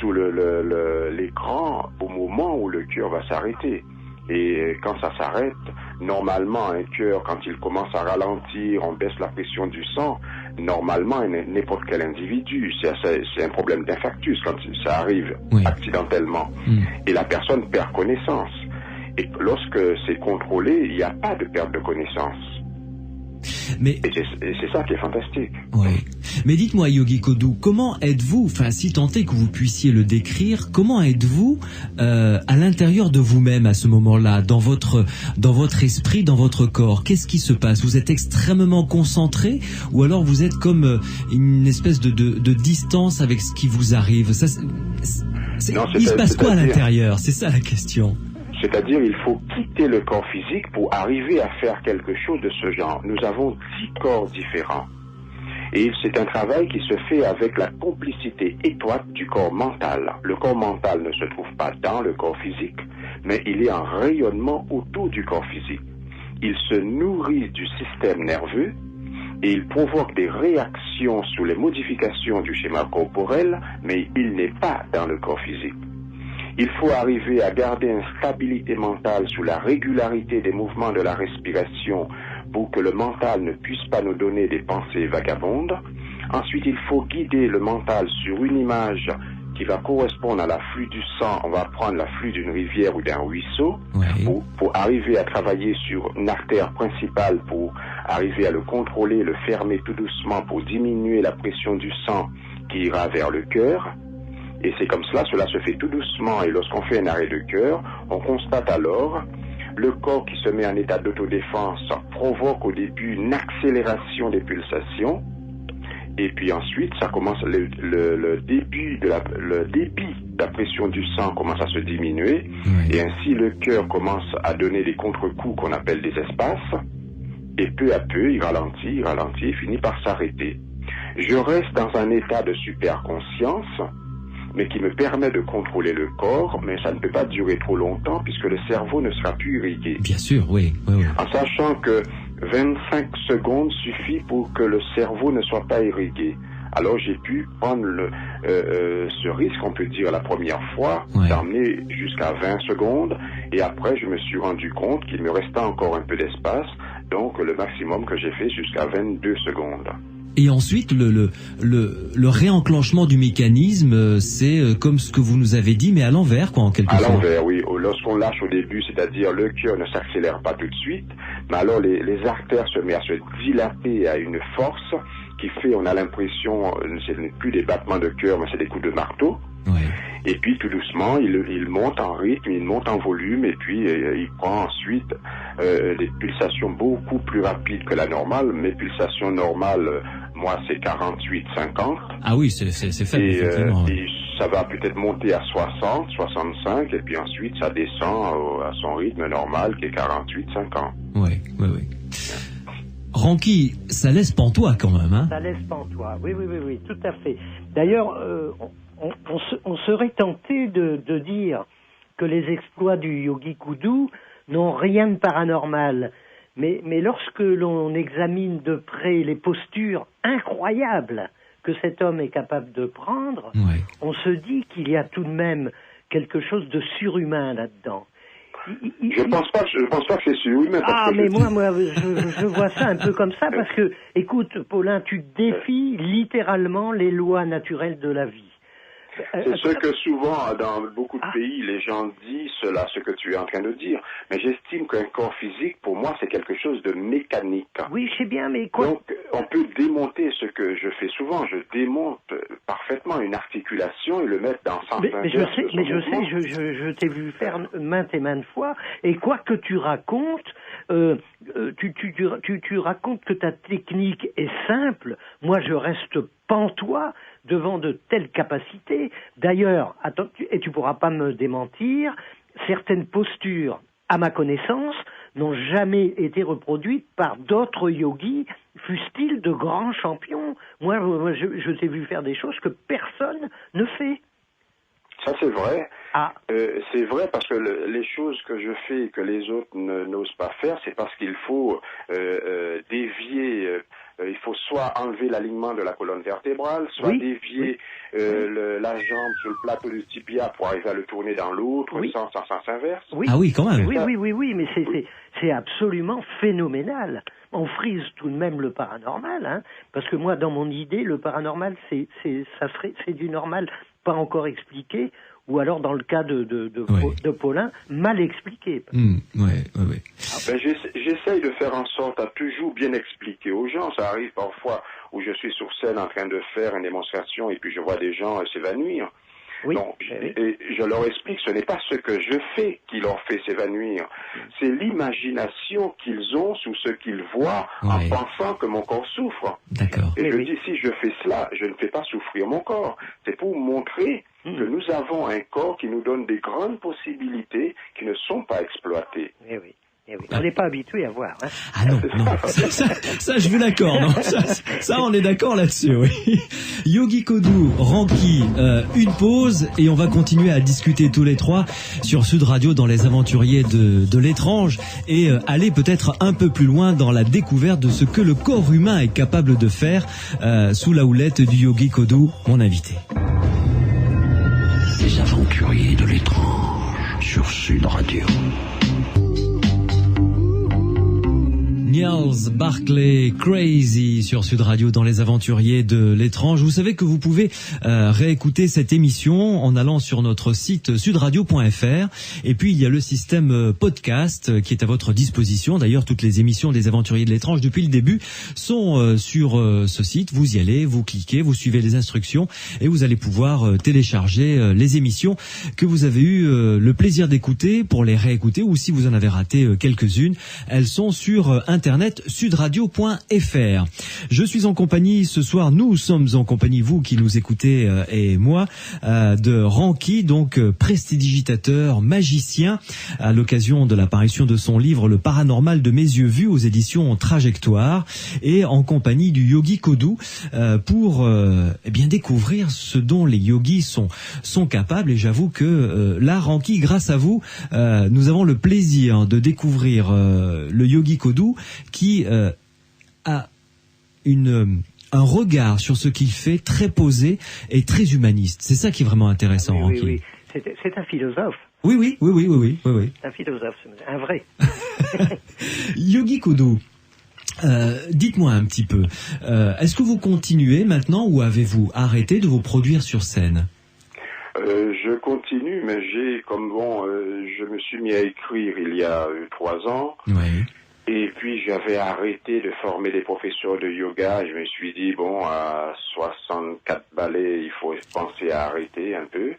sous l'écran au moment où le cœur va s'arrêter. Et quand ça s'arrête, normalement, un cœur, quand il commence à ralentir, on baisse la pression du sang, normalement, n'importe quel individu, c'est un problème d'infarctus quand ça arrive accidentellement. Et la personne perd connaissance. Et lorsque c'est contrôlé, il n'y a pas de perte de connaissance. Et c'est ça qui est fantastique. Oui. Mais dites-moi, Yogi Kodo, comment êtes-vous, enfin si tant est que vous puissiez le décrire, comment êtes-vous à l'intérieur de vous-même à ce moment-là, dans votre esprit, dans votre corps? Qu'est-ce qui se passe? Vous êtes extrêmement concentré, ou alors vous êtes comme une espèce de distance avec ce qui vous arrive? Il se passe quoi à l'intérieur? C'est ça la question. C'est-à-dire, il faut quitter le corps physique pour arriver à faire quelque chose de ce genre. Nous avons 10 corps différents. Et c'est un travail qui se fait avec la complicité étroite du corps mental. Le corps mental ne se trouve pas dans le corps physique, mais il est en rayonnement autour du corps physique. Il se nourrit du système nerveux et il provoque des réactions sur les modifications du schéma corporel, mais il n'est pas dans le corps physique. Il faut arriver à garder une stabilité mentale sous la régularité des mouvements de la respiration pour que le mental ne puisse pas nous donner des pensées vagabondes. Ensuite, il faut guider le mental sur une image qui va correspondre à l'afflux du sang. On va prendre l'afflux d'une rivière ou d'un ruisseau pour arriver à travailler sur une artère principale, pour arriver à le contrôler, le fermer tout doucement pour diminuer la pression du sang qui ira vers le cœur. Et c'est comme cela se fait tout doucement. Et lorsqu'on fait un arrêt de cœur, on constate alors le corps qui se met en état d'autodéfense provoque au début une accélération des pulsations. Et puis ensuite, ça commence le débit de la pression du sang commence à se diminuer. Et ainsi, le cœur commence à donner des contre-coups qu'on appelle des espaces. Et peu à peu, il ralentit, et finit par s'arrêter. Je reste dans un état de super conscience, mais qui me permet de contrôler le corps, mais ça ne peut pas durer trop longtemps puisque le cerveau ne sera plus irrigué. Bien sûr, oui. En sachant que 25 secondes suffit pour que le cerveau ne soit pas irrigué. Alors j'ai pu prendre ce risque, on peut dire, la première fois, d'emmener jusqu'à 20 secondes, et après je me suis rendu compte qu'il me restait encore un peu d'espace, donc le maximum que j'ai fait jusqu'à 22 secondes. Et ensuite, le réenclenchement du mécanisme, c'est comme ce que vous nous avez dit, mais à l'envers, quoi, en quelque sorte. À l'envers, oui. Lorsqu'on lâche au début, c'est-à-dire le cœur ne s'accélère pas tout de suite, mais alors les artères se mettent à se dilater à une force qui fait, on a l'impression, ce n'est plus des battements de cœur, mais c'est des coups de marteau. Et puis tout doucement, il monte en rythme, il monte en volume, et puis il prend ensuite des pulsations beaucoup plus rapides que la normale. Mes pulsations normales, moi, c'est 48-50. Ah oui, c'est faible, effectivement. Et ça va peut-être monter à 60, 65, et puis ensuite ça descend à son rythme normal qui est 48-50. Oui. Ranky, ça laisse pantois quand même, hein? Ça laisse pantois, oui, tout à fait. D'ailleurs, on serait tenté de dire que les exploits du Yogi Koudou n'ont rien de paranormal. Mais lorsque l'on examine de près les postures incroyables que cet homme est capable de prendre, on se dit qu'il y a tout de même quelque chose de surhumain là-dedans. Je pense pas que c'est surhumain. Mais moi, je vois ça un peu comme ça parce que, écoute, Paulin, tu défies littéralement les lois naturelles de la vie. C'est ce que souvent, dans beaucoup de pays, les gens disent cela, ce que tu es en train de dire. Mais j'estime qu'un corps physique, pour moi, c'est quelque chose de mécanique. Oui, je sais bien, mais quoi? Donc, on peut démonter ce que je fais souvent. Je démonte parfaitement une articulation et le mettre dans 120 Mais je t'ai vu faire maintes et maintes fois. Et quoi que tu racontes, tu racontes que ta technique est simple. Moi, je reste pantois devant de telles capacités. D'ailleurs, attends, et tu pourras pas me démentir, certaines postures, à ma connaissance, n'ont jamais été reproduites par d'autres yogis, fussent-ils de grands champions. Moi, je t'ai vu faire des choses que personne ne fait. Ça, c'est vrai. C'est vrai parce que les choses que je fais et que les autres n'osent pas faire, c'est parce qu'il faut dévier. Il faut soit enlever l'alignement de la colonne vertébrale, soit dévier la jambe sur le plateau du tibia pour arriver à le tourner dans l'autre sens, en sens inverse. Ah oui, quand même. Oui, mais c'est absolument phénoménal. On frise tout de même le paranormal, hein, parce que moi, dans mon idée, le paranormal, c'est du normal pas encore expliqué, ou alors dans le cas de Paulin, mal expliqué. J'essaye de faire en sorte à toujours bien expliquer aux gens. Ça arrive parfois où je suis sur scène en train de faire une démonstration et puis je vois des gens s'évanouir. Donc, je leur explique, ce n'est pas ce que je fais qui leur fait s'évanouir. C'est l'imagination qu'ils ont sous ce qu'ils voient en pensant que mon corps souffre. Et je dis, si je fais cela, je ne fais pas souffrir mon corps. C'est pour montrer que nous avons un corps qui nous donne des grandes possibilités qui ne sont pas exploitées. On n'est pas habitué à voir. Hein. Ah non. Ça je vous l'accorde. Non, ça, on est d'accord là-dessus. Oui. Yogi Koudou, Ranky, une pause et on va continuer à discuter tous les trois sur Sud Radio dans les aventuriers de l'étrange et aller peut-être un peu plus loin dans la découverte de ce que le corps humain est capable de faire sous la houlette du Yogi Koudou, mon invité. Les aventuriers de l'étrange sur Sud Radio. Niels Barclay, Crazy sur Sud Radio dans les aventuriers de l'étrange. Vous savez que vous pouvez réécouter cette émission en allant sur notre site sudradio.fr, et puis il y a le système podcast qui est à votre disposition. D'ailleurs, toutes les émissions des aventuriers de l'étrange depuis le début sont sur ce site. Vous y allez, vous cliquez, vous suivez les instructions et vous allez pouvoir télécharger les émissions que vous avez eu le plaisir d'écouter pour les réécouter, ou si vous en avez raté quelques-unes, elles sont sur internet sudradio.fr. Je suis en compagnie ce soir, nous sommes en compagnie, vous qui nous écoutez et moi, de Ranky, donc prestidigitateur, magicien, à l'occasion de l'apparition de son livre Le paranormal de mes yeux vus aux éditions Trajectoire, et en compagnie du yogi Kodou pour bien découvrir ce dont les yogis sont capables. Et j'avoue que là, Ranky, grâce à vous, nous avons le plaisir de découvrir le yogi Kodou, qui a un regard sur ce qu'il fait très posé et très humaniste. C'est ça qui est vraiment intéressant. Oui, oui. C'est un philosophe. Oui. Un philosophe, un vrai. Yogi Kodou, dites-moi un petit peu, est-ce que vous continuez maintenant ou avez-vous arrêté de vous produire sur scène? Je continue, mais je me suis mis à écrire il y a 3 ans. Oui. Et puis j'avais arrêté de former des professeurs de yoga. Je me suis dit, à 64 balais, il faut penser à arrêter un peu.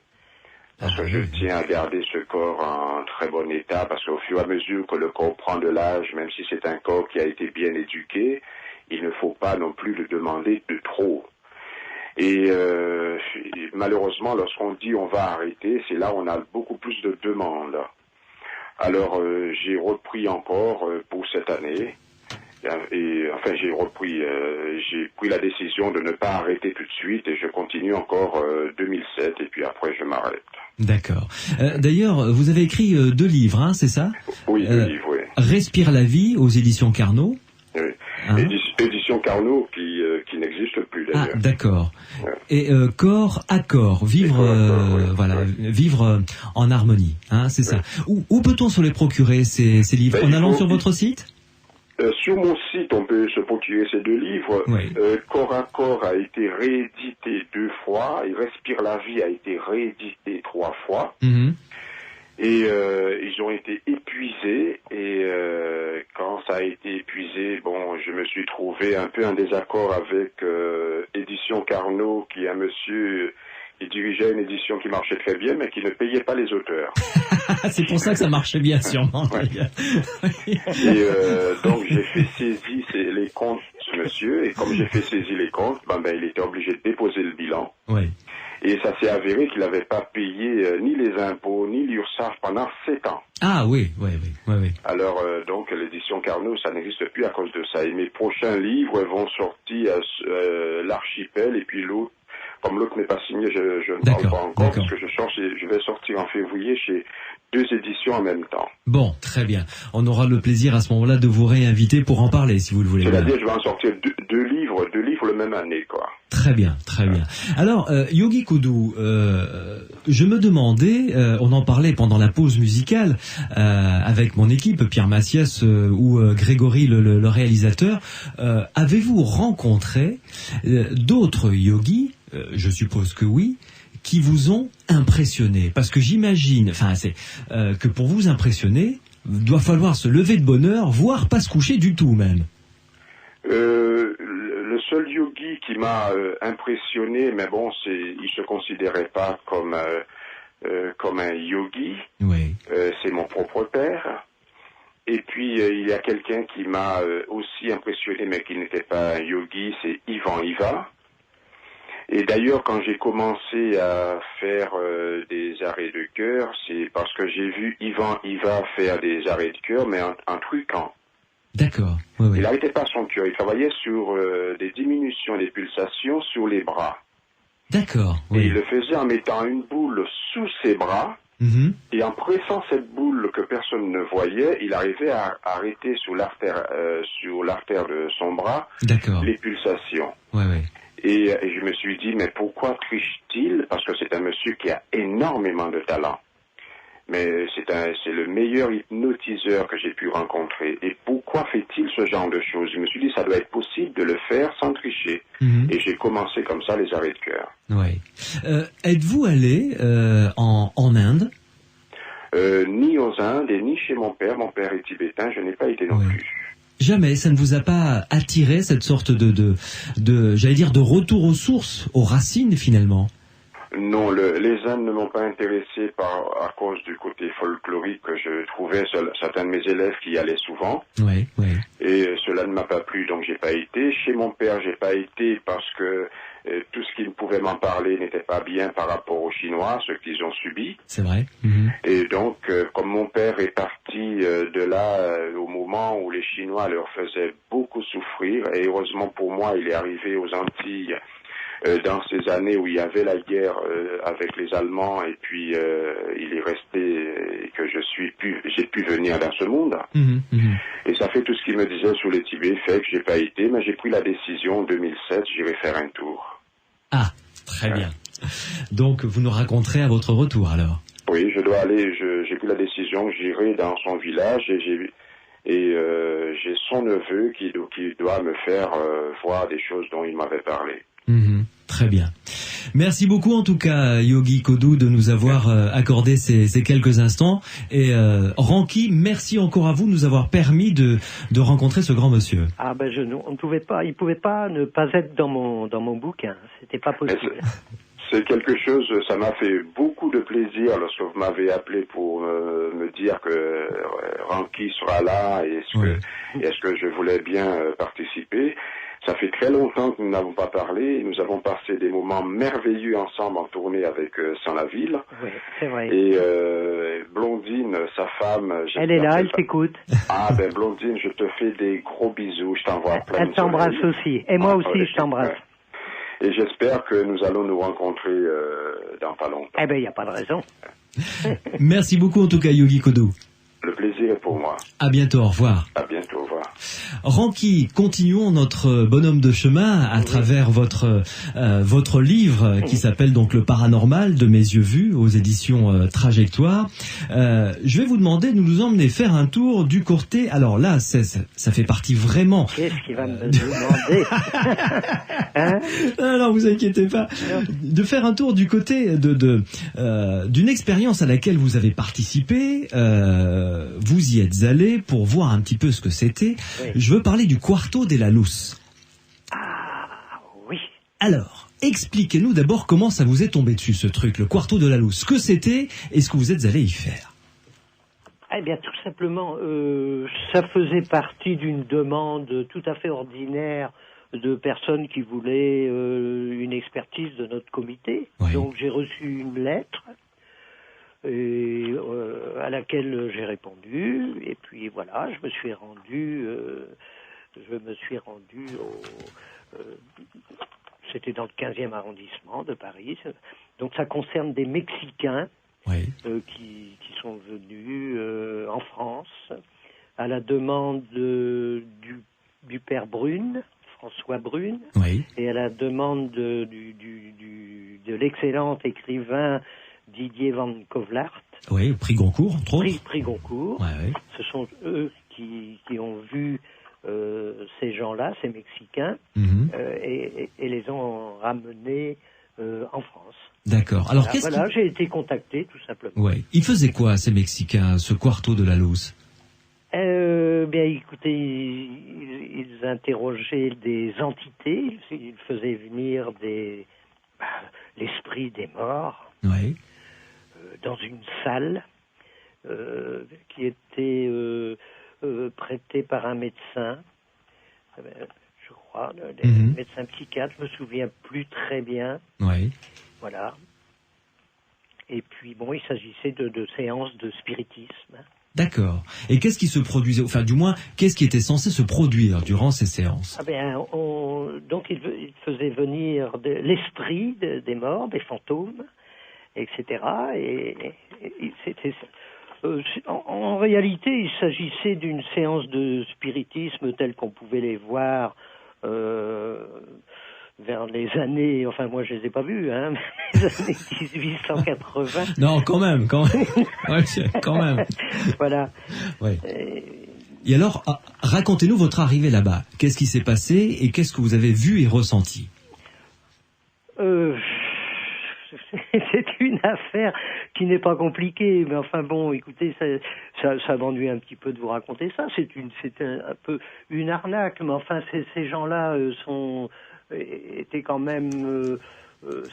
Parce que je tiens à garder ce corps en très bon état. Parce qu'au fur et à mesure que le corps prend de l'âge, même si c'est un corps qui a été bien éduqué, il ne faut pas non plus le demander de trop. Et malheureusement, lorsqu'on dit on va arrêter, c'est là où on a beaucoup plus de demandes. Alors j'ai repris encore pour cette année, et enfin j'ai pris la décision de ne pas arrêter tout de suite, et je continue encore 2007, et puis après je m'arrête. D'accord. D'ailleurs, vous avez écrit 2 livres, hein, c'est ça? Oui, 2 livres, oui. Respire la vie aux éditions Carnot. Oui. Hein? Édition Carnot qui n'existe plus d'ailleurs. Ah, d'accord. Ouais. Et corps à corps, vivre vivre en harmonie, hein, c'est ça. Où peut-on se les procurer ces livres? En allant sur votre site? Sur mon site, on peut se procurer ces 2 livres. Oui. Corps à corps a été réédité 2 fois, et Respire la vie a été réédité 3 fois. Mm-hmm. Et ils ont été épuisés, et quand ça a été épuisé, je me suis trouvé un peu en désaccord avec Édition Carnot, qui est un monsieur qui dirigeait une édition qui marchait très bien, mais qui ne payait pas les auteurs. C'est pour ça que ça marchait bien, sûrement. Ouais. Et donc j'ai fait saisir les comptes de ce monsieur, et comme j'ai fait saisir les comptes, il était obligé de déposer le bilan. Oui. Et ça s'est avéré qu'il n'avait pas payé ni les impôts, ni l'URSSAF pendant 7 ans. Ah oui. Alors, donc, l'édition Carnot, ça n'existe plus à cause de ça. Et mes prochains livres vont sortir l'Archipel, et puis l'autre. Comme l'autre n'est pas signé, je ne parle pas encore, parce que je vais sortir en février chez 2 éditions en même temps. Bon, très bien. On aura le plaisir à ce moment-là de vous réinviter pour en parler, si vous le voulez. C'est-à-dire, je vais en sortir deux livres le même année, quoi. Très bien, très bien. Alors, Yogi Kodou, je me demandais, on en parlait pendant la pause musicale avec mon équipe, Pierre Massias ou Grégory, le réalisateur, avez-vous rencontré d'autres yogis, je suppose que oui, qui vous ont impressionné? Parce que j'imagine, que pour vous impressionner, doit falloir se lever de bonne heure, voire pas se coucher du tout même. Le seul yogi qui m'a impressionné, mais il se considérait pas comme un yogi. Oui. C'est mon propre père. Et puis il y a quelqu'un qui m'a aussi impressionné, mais qui n'était pas un yogi, c'est Ivan Hiva. Et d'ailleurs, quand j'ai commencé à faire des arrêts de cœur, c'est parce que j'ai vu Ivan Hiva faire des arrêts de cœur, mais en truquant. D'accord. Oui. Il n'arrêtait pas son cœur. Il travaillait sur des diminutions des pulsations sur les bras. D'accord. Oui. Et il le faisait en mettant une boule sous ses bras. Mm-hmm. Et en pressant cette boule que personne ne voyait, il arrivait à arrêter sur l'artère de son bras les pulsations. Ouais. Et je me suis dit, mais pourquoi triche-t-il? Parce que c'est un monsieur qui a énormément de talent. Mais c'est le meilleur hypnotiseur que j'ai pu rencontrer. Et pourquoi fait-il ce genre de choses? Je me suis dit, ça doit être possible de le faire sans tricher. Et j'ai commencé comme ça les arrêts de cœur. Ouais. Êtes-vous allé en Inde? Ni aux Indes et ni chez mon père. Mon père est tibétain, je n'ai pas été non plus. Jamais, ça ne vous a pas attiré cette sorte j'allais dire, de retour aux sources, aux racines finalement? Non, les Indes ne m'ont pas intéressé à cause du côté folklorique que je trouvais certains de mes élèves qui y allaient souvent. Oui. Et cela ne m'a pas plu, donc j'ai pas été. Chez mon père, j'ai pas été parce que tout ce qu'il pouvait m'en parler n'était pas bien par rapport aux Chinois, ce qu'ils ont subi. C'est vrai. Et donc, comme mon père est parti de là au moment où les Chinois leur faisaient beaucoup souffrir, et heureusement pour moi, il est arrivé aux Antilles dans ces années où il y avait la guerre avec les Allemands, et puis il est resté que j'ai pu venir dans ce monde. Et ça fait tout ce qu'il me disait sur le Tibet, fait que j'ai pas été, mais j'ai pris la décision en 2007, j'irai faire un tour. Ah, très bien. Donc vous nous raconterez à votre retour alors. Oui, je dois aller, j'ai pris la décision, j'irai dans son village et j'ai son neveu qui doit me faire voir des choses dont il m'avait parlé. Très bien. Merci beaucoup en tout cas Yogi Kodou de nous avoir accordé ces quelques instants. Et Ranki, merci encore à vous de nous avoir permis de rencontrer ce grand monsieur. Ah ben on ne pouvait pas, il pouvait pas ne pas être dans mon bouquin, c'était pas possible. C'est quelque chose, ça m'a fait beaucoup de plaisir lorsque vous m'avez appelé pour me dire que Ranki sera là et est-ce que je voulais bien participer. Ça fait très longtemps que nous n'avons pas parlé. Nous avons passé des moments merveilleux ensemble en tournée avec Sans la Ville. Oui, c'est vrai. Et Blondine, sa femme... Elle est là, elle t'écoute. Ah ben Blondine, je te fais des gros bisous. Je t'envoie plein de Elle t'embrasse aussi. Et moi aussi, je t'embrasse. Et j'espère que nous allons nous rencontrer dans pas longtemps. Eh ben, il n'y a pas de raison. Merci beaucoup en tout cas Yogi Kodou. Le plaisir est pour moi. À bientôt, au revoir. À bientôt, au revoir. Ranki, continuons notre bonhomme de chemin à travers votre livre qui s'appelle donc Le Paranormal de mes yeux vus aux éditions Trajectoire. Je vais vous demander de nous emmener faire un tour du côté. Alors là, ça fait partie vraiment. Qu'est-ce qu'il va me demander? Hein? Non, vous inquiétez pas. De faire un tour du côté d'une expérience à laquelle vous avez participé. Vous y êtes allé pour voir un petit peu ce que c'était. Oui. Je veux parler du Quarto della Luz. Ah, oui. Alors, expliquez-nous d'abord comment ça vous est tombé dessus, ce truc, le Quarto della Luz. Ce que c'était et ce que vous êtes allé y faire. Eh bien, tout simplement, ça faisait partie d'une demande tout à fait ordinaire de personnes qui voulaient une expertise de notre comité. Oui. Donc, j'ai reçu une lettre et à laquelle j'ai répondu, et puis voilà, je me suis rendu c'était dans le 15e arrondissement de Paris, donc ça concerne des Mexicains qui sont venus en France à la demande du père Brune, François Brune, et à la demande de l'excellent écrivain Didier Van Kovlart. Oui, prix Goncourt, entre autres. Prix Goncourt. Ouais. Ce sont eux qui ont vu ces gens-là, ces Mexicains, et les ont ramenés en France. D'accord. Alors, j'ai été contacté, tout simplement. Ouais. Ils faisaient quoi, ces Mexicains, ce Quarto della Luz? Bien, écoutez, ils interrogeaient des entités, ils faisaient venir l'esprit des morts. Oui. Dans une salle qui était prêtée par un médecin, je crois, médecin psychiatre, je me souviens plus très bien. Oui. Voilà. Et puis bon, il s'agissait de séances de spiritisme. D'accord. Et qu'est-ce qui se produisait, enfin du moins, qu'est-ce qui était censé se produire durant ces séances? Donc il faisait venir l'esprit des morts, des fantômes, etc. Et c'était, en réalité, il s'agissait d'une séance de spiritisme telle qu'on pouvait les voir vers les années, enfin moi je les ai pas vus, hein, mais les années 1880. Non, quand même. Ouais, quand même. Voilà. Ouais. Et alors, racontez-nous votre arrivée là-bas. Qu'est-ce qui s'est passé et qu'est-ce que vous avez vu et ressenti? C'est une affaire qui n'est pas compliquée, mais enfin bon, écoutez, ça m'ennuie un petit peu de vous raconter ça. C'est un peu une arnaque, mais enfin ces gens-là étaient quand même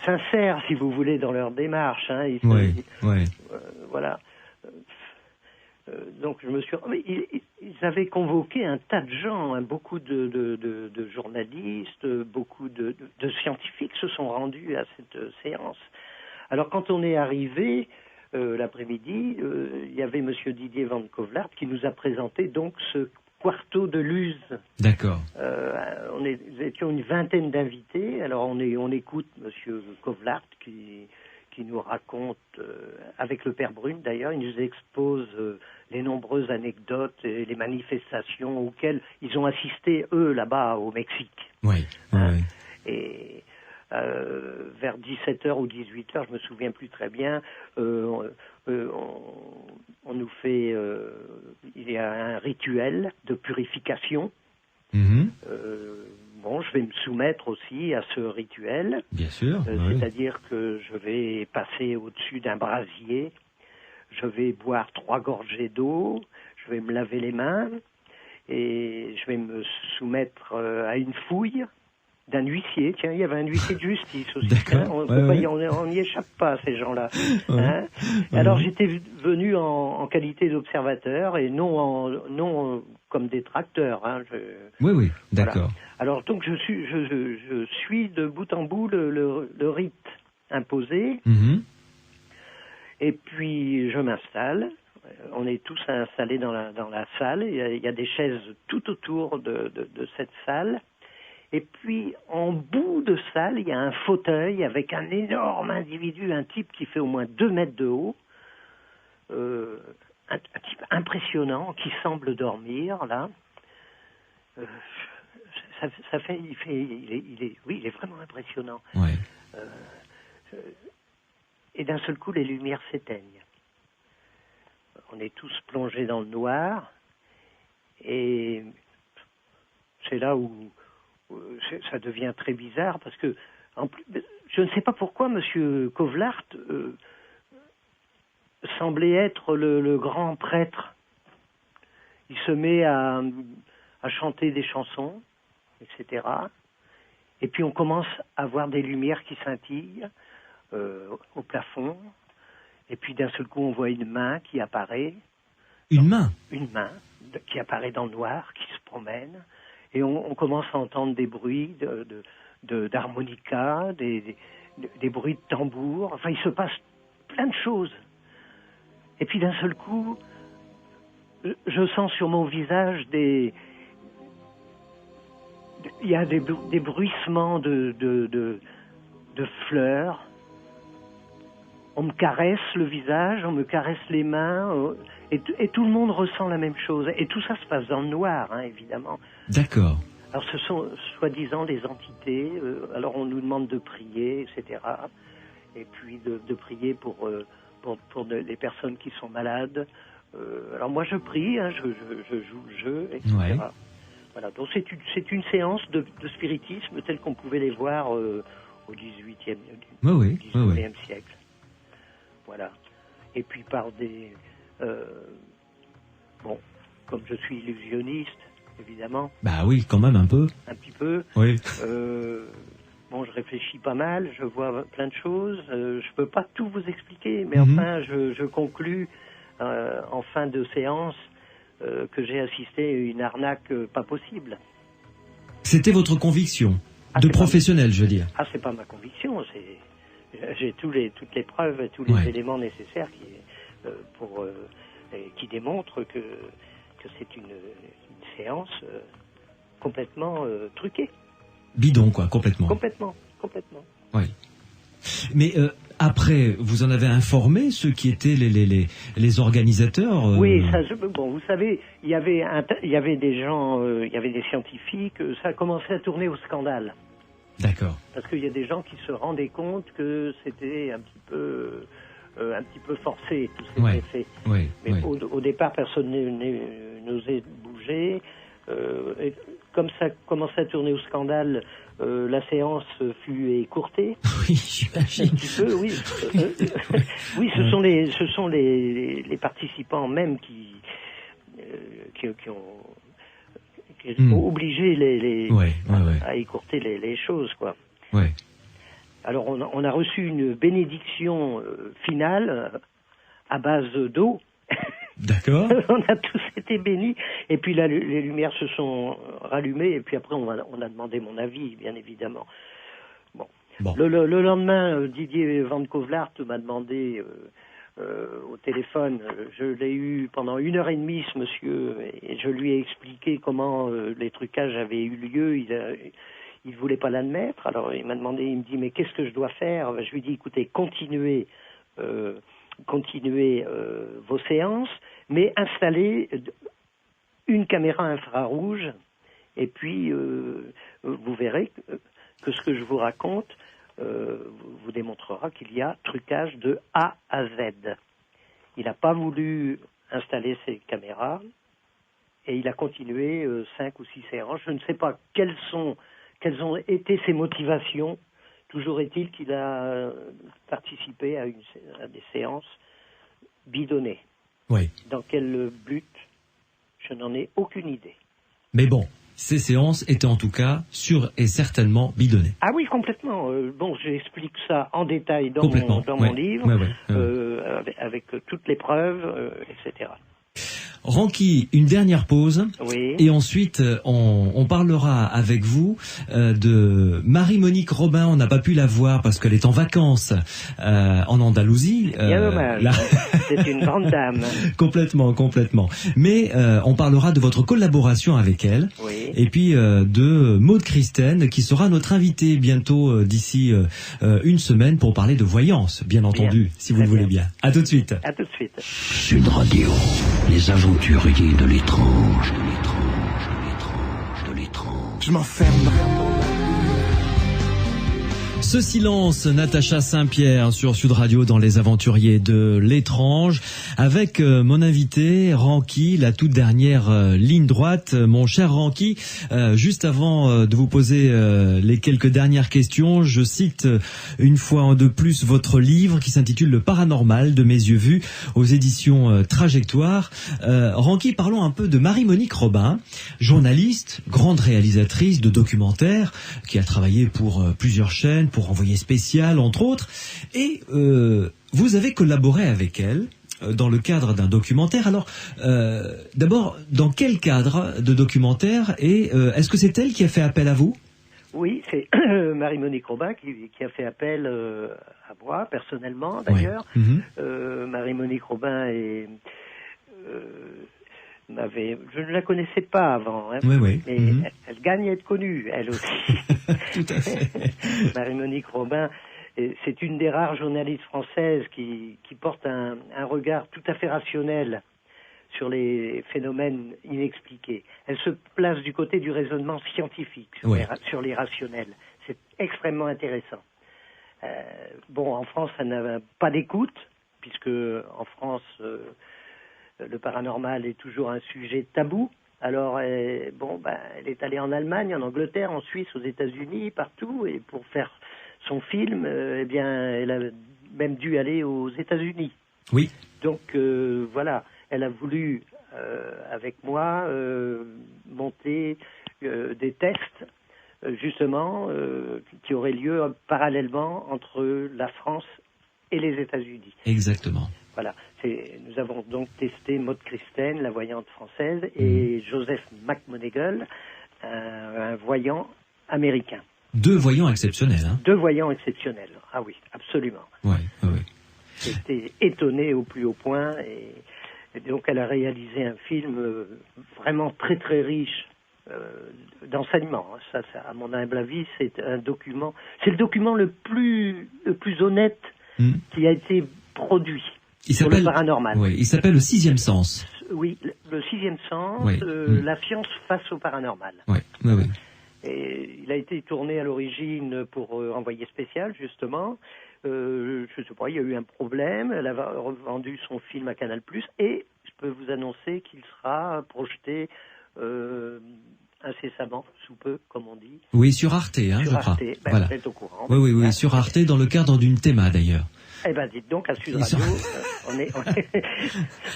sincères, si vous voulez, dans leur démarche. Hein. Voilà. Donc je me suis. Ils avaient convoqué un tas de gens, hein, beaucoup de journalistes, beaucoup de scientifiques se sont rendus à cette séance. Alors quand on est arrivé l'après-midi, il y avait Monsieur Didier Van Kovlart qui nous a présenté donc ce quarto de Luz. D'accord. Nous étions une vingtaine d'invités. Alors on écoute Monsieur Kovlart qui nous raconte, avec le père Brune d'ailleurs, il nous expose les nombreuses anecdotes et les manifestations auxquelles ils ont assisté, eux, là-bas au Mexique. Oui. Et vers 17h ou 18h, je me souviens plus très bien, on nous fait... il y a un rituel de purification. Bon, je vais me soumettre aussi à ce rituel. Bien sûr. C'est-à-dire que je vais passer au-dessus d'un brasier, je vais boire 3 gorgées d'eau, je vais me laver les mains et je vais me soumettre à une fouille d'un huissier. Tiens, il y avait un huissier de justice aussi. Hein, on n'y échappe pas, ces gens-là. Hein. Alors j'étais venu en qualité d'observateur et non comme détracteur. Hein. Oui, d'accord. Voilà. Alors donc je suis de bout en bout le rite imposé. Et puis je m'installe. On est tous installés dans la salle. Il y a des chaises tout autour de cette salle. Et puis, en bout de salle, il y a un fauteuil avec un énorme individu, un type qui fait au moins 2 mètres de haut, un type impressionnant qui semble dormir, là. Il est vraiment impressionnant. Ouais. Et d'un seul coup, les lumières s'éteignent. On est tous plongés dans le noir, et c'est là où ça devient très bizarre parce que en plus, je ne sais pas pourquoi Monsieur Kovlart semblait être le grand prêtre. Il se met à chanter des chansons, etc. Et puis on commence à voir des lumières qui scintillent au plafond. Et puis d'un seul coup on voit une main qui apparaît. Une main qui apparaît dans le noir, qui se promène. Et on commence à entendre des bruits d'harmonica, des bruits de tambour. Enfin, il se passe plein de choses. Et puis d'un seul coup, je sens sur mon visage il y a des bruissements de fleurs. On me caresse le visage, on me caresse les mains, et tout le monde ressent la même chose. Et tout ça se passe dans le noir, hein, évidemment. D'accord. Alors ce sont soi-disant des entités, alors on nous demande de prier, etc. Et puis de prier pour les personnes qui sont malades. Alors moi je prie, hein, je joue le jeu, etc. Ouais. Voilà, donc c'est une séance de spiritisme telle qu'on pouvait les voir au XVIIIe siècle. Voilà. Et puis par des... comme je suis illusionniste, évidemment. Bah oui, quand même un peu. Un petit peu. Oui. Je réfléchis pas mal, je vois plein de choses. Je peux pas tout vous expliquer, mais enfin, je conclus en fin de séance que j'ai assisté à une arnaque pas possible. C'était votre conviction de professionnel, je veux dire. Ah, c'est pas ma conviction, j'ai toutes les preuves et tous les éléments nécessaires qui démontrent que c'est une séance complètement truquée. Bidon, quoi, complètement. Complètement. Oui. Mais après, vous en avez informé ceux qui étaient les organisateurs Oui, vous savez, il y avait des gens, il y avait des scientifiques, ça a commencé à tourner au scandale. D'accord. Parce qu'il y a des gens qui se rendaient compte que c'était un petit peu forcé, tous ces effets. Oui, mais au départ, personne n'osait bouger. Et comme ça commençait à tourner au scandale, la séance fut écourtée. Oui, j'imagine. Un petit peu, oui. Oui, ce sont les participants même qui ont obligé à écourter les choses, quoi. Ouais. Alors on a reçu une bénédiction finale à base d'eau. D'accord. On a tous été bénis, et puis là les lumières se sont rallumées, et puis après on a demandé mon avis, bien évidemment. Bon. Le lendemain, Didier Van Kovlart m'a demandé au téléphone, je l'ai eu pendant 1h30 ce monsieur, et je lui ai expliqué comment les trucages avaient eu lieu. Il voulait pas l'admettre, alors il m'a demandé, il me dit mais qu'est-ce que je dois faire? Je lui ai dit écoutez, continuez vos séances, mais installez une caméra infrarouge, et puis vous verrez que ce que je vous raconte vous démontrera qu'il y a trucage de A à Z. Il n'a pas voulu installer ces caméras, et il a continué 5 ou 6 séances. Je ne sais pas quelles ont été ses motivations. Toujours est-il qu'il a participé à des séances bidonnées. Oui. Dans quel but, je n'en ai aucune idée. Mais bon, ces séances étaient en tout cas sûres et certainement bidonnées. Ah oui, complètement. J'explique ça en détail dans mon livre, avec toutes les preuves, etc. Ranky, une dernière pause, et ensuite on parlera avec vous de Marie-Monique Robin. On n'a pas pu la voir parce qu'elle est en vacances en Andalousie. Bien dommage, c'est une grande dame. Complètement. Mais on parlera de votre collaboration avec elle, et puis de Maud Christen, qui sera notre invitée bientôt d'ici une semaine pour parler de voyance, bien entendu, si vous le voulez bien. À tout de suite. À tout de suite. Sud Radio, les aventuriers de l'étrange, de l'étrange. Je m'enferme. Ce silence, Natacha Saint-Pierre sur Sud Radio dans Les Aventuriers de l'étrange, avec mon invité Ranky, la toute dernière ligne droite. Mon cher Ranky, juste avant de vous poser les quelques dernières questions, je cite une fois de plus votre livre qui s'intitule Le Paranormal de mes yeux vus aux éditions Trajectoire. Ranky, parlons un peu de Marie-Monique Robin, journaliste, grande réalisatrice de documentaires, qui a travaillé pour plusieurs chaînes, pour Envoyé spécial, entre autres, et vous avez collaboré avec elle dans le cadre d'un documentaire. Alors, d'abord, dans quel cadre de documentaire, et est-ce que c'est elle qui a fait appel à vous? Oui, c'est Marie-Monique Robin qui a fait appel à moi, personnellement, d'ailleurs. Marie-Monique Robin je ne la connaissais pas avant, mais elle gagne à être connue, elle aussi. Tout à fait. Marie-Monique Robin, c'est une des rares journalistes françaises qui porte un regard tout à fait rationnel sur les phénomènes inexpliqués. Elle se place du côté du raisonnement scientifique sur les rationnels. C'est extrêmement intéressant. En France, ça n'a pas d'écoute, puisque en France... le paranormal est toujours un sujet tabou. Alors, elle est allée en Allemagne, en Angleterre, en Suisse, aux États-Unis, partout. Et pour faire son film, elle a même dû aller aux États-Unis. Oui. Donc, elle a voulu, avec moi, monter des tests, justement, qui auraient lieu parallèlement entre la France et les États-Unis. Exactement. Voilà. Nous avons donc testé Maud Christen, la voyante française, et Joseph McMoneagle, un voyant américain. 2 voyants exceptionnels, hein? 2 voyants exceptionnels. Ah oui, absolument. Oui. J'étais étonné au plus haut point, et donc elle a réalisé un film vraiment très très riche d'enseignement. Ça, à mon humble avis, c'est un document. C'est le document le plus honnête qui a été produit. Sur le paranormal. Oui, il s'appelle Le Sixième Sens. Oui, le Sixième Sens, la science face au paranormal. Oui. Et il a été tourné à l'origine pour Envoyé spécial, justement. Je sais pas, il y a eu un problème. Elle a revendu son film à Canal+. Et je peux vous annoncer qu'il sera projeté incessamment, sous peu, comme on dit. Oui, sur Arte, sur je crois. Arte. Ben, voilà. Vous êtes au courant. Oui, sur Arte, dans le cadre d'une théma, d'ailleurs. Eh ben, dites donc, à Sud Radio, on est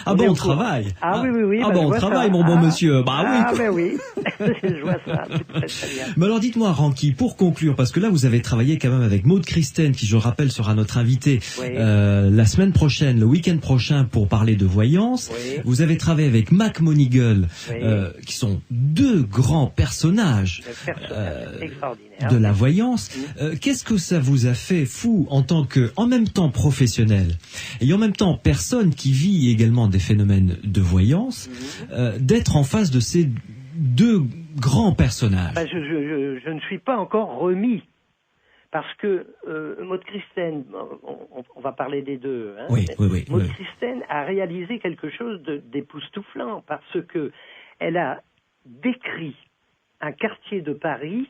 Ah bon, on travaille. Ah oui. Ah bon, on travaille, mon bon monsieur. Bah oui. Ah ben oui, je vois ça. Très, très bien. Mais alors dites-moi, Ranky, pour conclure, parce que là vous avez travaillé quand même avec Maud Christen, qui je rappelle sera notre invité la semaine prochaine, le week-end prochain, pour parler de voyance. Oui. Vous avez travaillé avec Mac Moneagle, qui sont deux grands personnages de la voyance. Qu'est-ce que ça vous a fait, fou, en tant que, en même temps professionnel et en même temps personne qui vit également des phénomènes de voyance, d'être en face de ces deux grands personnages? Je ne suis pas encore remis. Parce que Maud Christen, on va parler des deux. Hein, oui. Maud Christen a réalisé quelque chose d'époustouflant parce que elle a décrit un quartier de Paris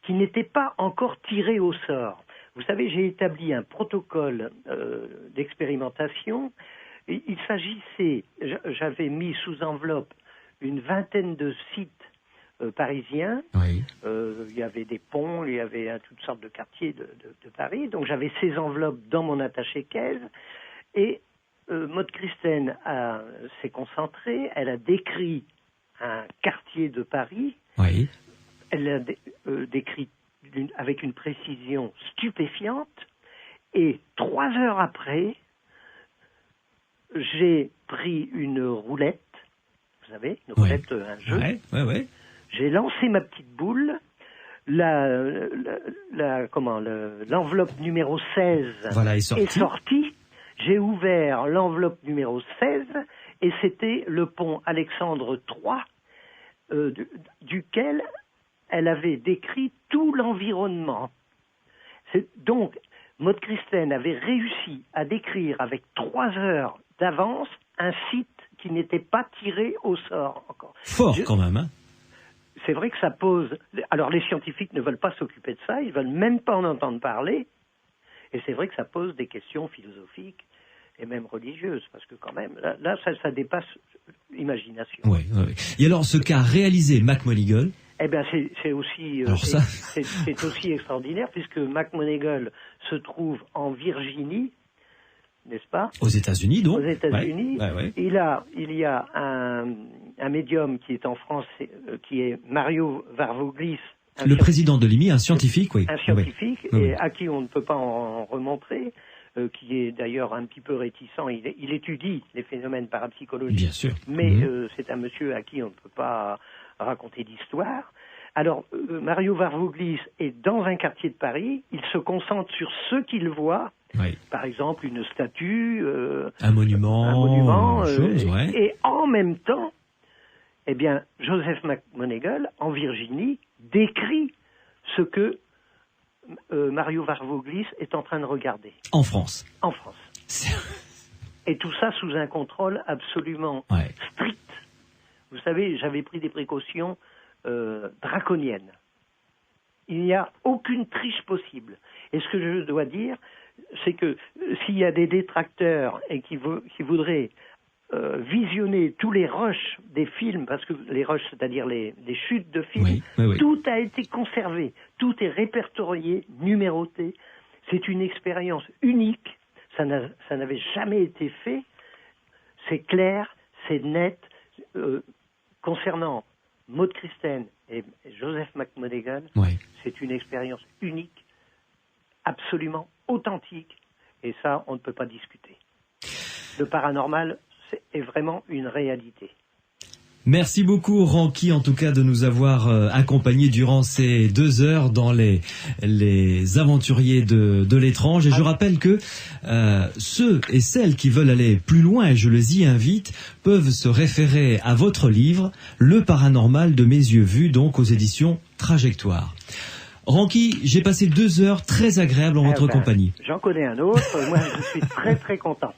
qui n'était pas encore tiré au sort. Vous savez, j'ai établi un protocole d'expérimentation. Il s'agissait, j'avais mis sous enveloppe une vingtaine de sites parisiens. Oui. Il y avait des ponts, il y avait toutes sortes de quartiers de Paris. Donc j'avais ces enveloppes dans mon attaché-caisse. Et Maud Christen s'est concentrée. Elle a décrit un quartier de Paris. Oui. Elle l'a décrit avec une précision stupéfiante. Et 3 heures après, j'ai pris une roulette. Vous savez, une roulette, un jeu. Ouais. J'ai lancé ma petite boule. L'enveloppe numéro 16 est sortie. J'ai ouvert l'enveloppe numéro 16 et c'était le pont Alexandre III duquel elle avait décrit tout l'environnement. Donc, Maud Christen avait réussi à décrire avec 3 heures d'avance un site qui n'était pas tiré au sort encore. Fort quand même, hein. C'est vrai que ça pose... Alors les scientifiques ne veulent pas s'occuper de ça, ils veulent même pas en entendre parler. Et c'est vrai que ça pose des questions philosophiques et même religieuses, parce que quand même, là ça dépasse l'imagination. Oui. Et alors ce qu'a réalisé Mac Moneagle... Eh bien, c'est aussi c'est aussi extraordinaire, puisque Mac Moneagle se trouve en Virginie, n'est-ce pas? Aux États-Unis, donc. Aux États-Unis. Ouais. Il y a un médium qui est en France, qui est Mario Varvoglis. Le président de l'IMI, un scientifique, oui. Un scientifique, Oui. et à qui on ne peut pas en remontrer, qui est d'ailleurs un petit peu réticent. Il étudie les phénomènes parapsychologiques. Bien sûr. Mais c'est un monsieur à qui on ne peut pas raconter d'histoire. Alors, Mario Varvoglis est dans un quartier de Paris, il se concentre sur ce qu'il voit, par exemple une statue, un monument, et en même temps, eh bien, Joseph McMoneagle, en Virginie, décrit ce que Mario Varvoglis est en train de regarder. En France. En France. Et tout ça sous un contrôle absolument strict. Vous savez, j'avais pris des précautions draconiennes. Il n'y a aucune triche possible. Et ce que je dois dire, c'est que s'il y a des détracteurs et qui voudraient visionner tous les rushs des films, parce que les rushs, c'est-à-dire les chutes de films, tout a été conservé, tout est répertorié, numéroté. C'est une expérience unique, ça n'avait jamais été fait, c'est clair, c'est net. Concernant Maud Christen et Joseph McMoneagle, c'est une expérience unique, absolument authentique, et ça, on ne peut pas discuter. Le paranormal, est vraiment une réalité. Merci beaucoup, Ranky, en tout cas, de nous avoir accompagnés durant ces 2 heures dans les aventuriers de l'étrange. Et je rappelle que ceux et celles qui veulent aller plus loin, et je les y invite, peuvent se référer à votre livre, Le paranormal de mes yeux vus, donc aux éditions Trajectoire. Ranky, j'ai passé 2 heures très agréables en votre compagnie. J'en connais un autre. Moi, je suis très, très content.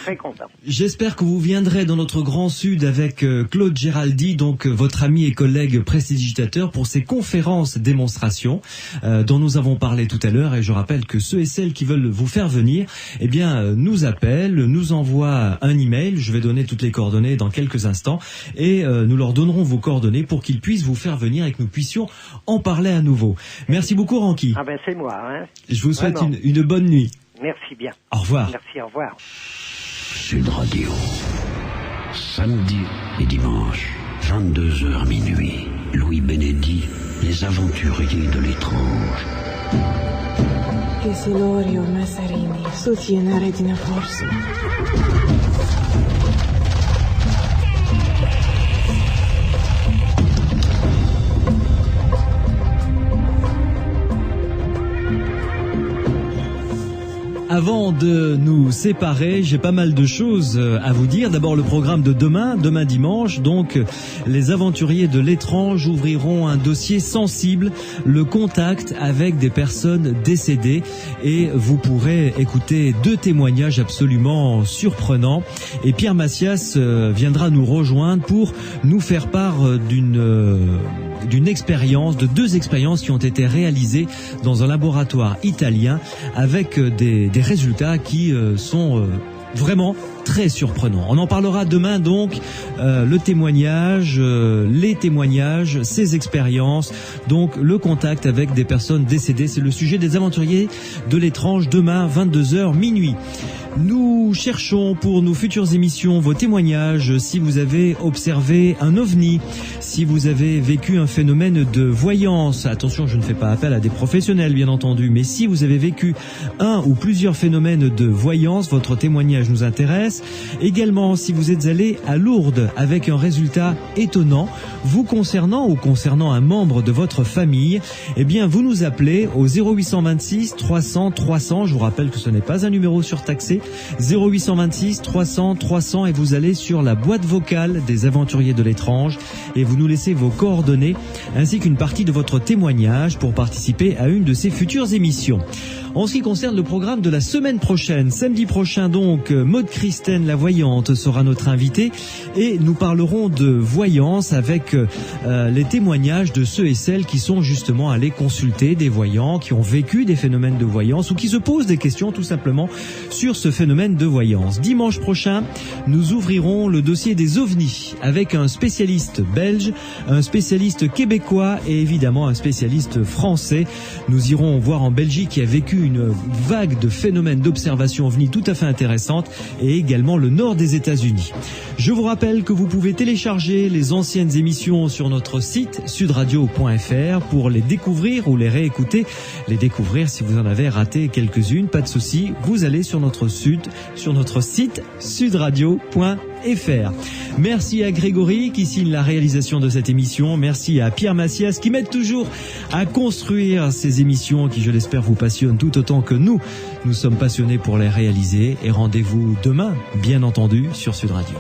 Très content. J'espère que vous viendrez dans notre Grand Sud avec Claude Géraldi, donc votre ami et collègue prestidigitateur, pour ces conférences démonstrations dont nous avons parlé tout à l'heure. Et je rappelle que ceux et celles qui veulent vous faire venir, eh bien, nous appellent, nous envoient un email. Je vais donner toutes les coordonnées dans quelques instants et nous leur donnerons vos coordonnées pour qu'ils puissent vous faire venir et que nous puissions en parler à nouveau. Merci beaucoup, Ranky. Ah ben c'est moi. Hein. Je vous souhaite une bonne nuit. Merci bien. Au revoir. Merci, au revoir. Sud Radio. Samedi et dimanche, 22h minuit. Louis Benedit, les aventuriers de l'étrange. Che Silorio Massarini, soutiene Redina Forza. Avant de nous séparer, j'ai pas mal de choses à vous dire. D'abord le programme de demain dimanche. Donc, les aventuriers de l'étrange ouvriront un dossier sensible, le contact avec des personnes décédées. Et vous pourrez écouter 2 témoignages absolument surprenants. Et Pierre Macias viendra nous rejoindre pour nous faire part d'une expérience, de 2 expériences qui ont été réalisées dans un laboratoire italien avec des résultats qui sont vraiment très surprenants. On en parlera demain donc, le témoignage, les témoignages, ces expériences, donc le contact avec des personnes décédées. C'est le sujet des aventuriers de l'étrange demain 22h minuit. Nous cherchons pour nos futures émissions vos témoignages. Si vous avez observé un ovni, si vous avez vécu un phénomène de voyance, attention, je ne fais pas appel à des professionnels bien entendu, mais si vous avez vécu un ou plusieurs phénomènes de voyance, votre témoignage nous intéresse. Également, si vous êtes allé à Lourdes avec un résultat étonnant vous concernant ou concernant un membre de votre famille, eh bien vous nous appelez au 0826 300 300. Je vous rappelle que ce n'est pas un numéro surtaxé. 0826 300 300 et vous allez sur la boîte vocale des aventuriers de l'étrange et vous nous laissez vos coordonnées ainsi qu'une partie de votre témoignage pour participer à une de ces futures émissions. En ce qui concerne le programme de la semaine prochaine, samedi prochain donc, Maude Christine la voyante sera notre invitée et nous parlerons de voyance avec les témoignages de ceux et celles qui sont justement allés consulter des voyants, qui ont vécu des phénomènes de voyance ou qui se posent des questions tout simplement sur ce phénomène de voyance. Dimanche prochain, nous ouvrirons le dossier des ovnis avec un spécialiste belge, un spécialiste québécois et évidemment un spécialiste français. Nous irons voir en Belgique qui a vécu une vague de phénomènes d'observation ovni tout à fait intéressante et également le nord des États-Unis. Je vous rappelle que vous pouvez télécharger les anciennes émissions sur notre site sudradio.fr pour les découvrir ou les réécouter. Les découvrir si vous en avez raté quelques-unes, pas de souci, vous allez sur notre site sudradio.fr. Merci à Grégory qui signe la réalisation de cette émission. Merci à Pierre Macias qui m'aide toujours à construire ces émissions qui, je l'espère, vous passionnent tout autant que nous sommes passionnés pour les réaliser. Et rendez-vous demain, bien entendu, sur Sud Radio.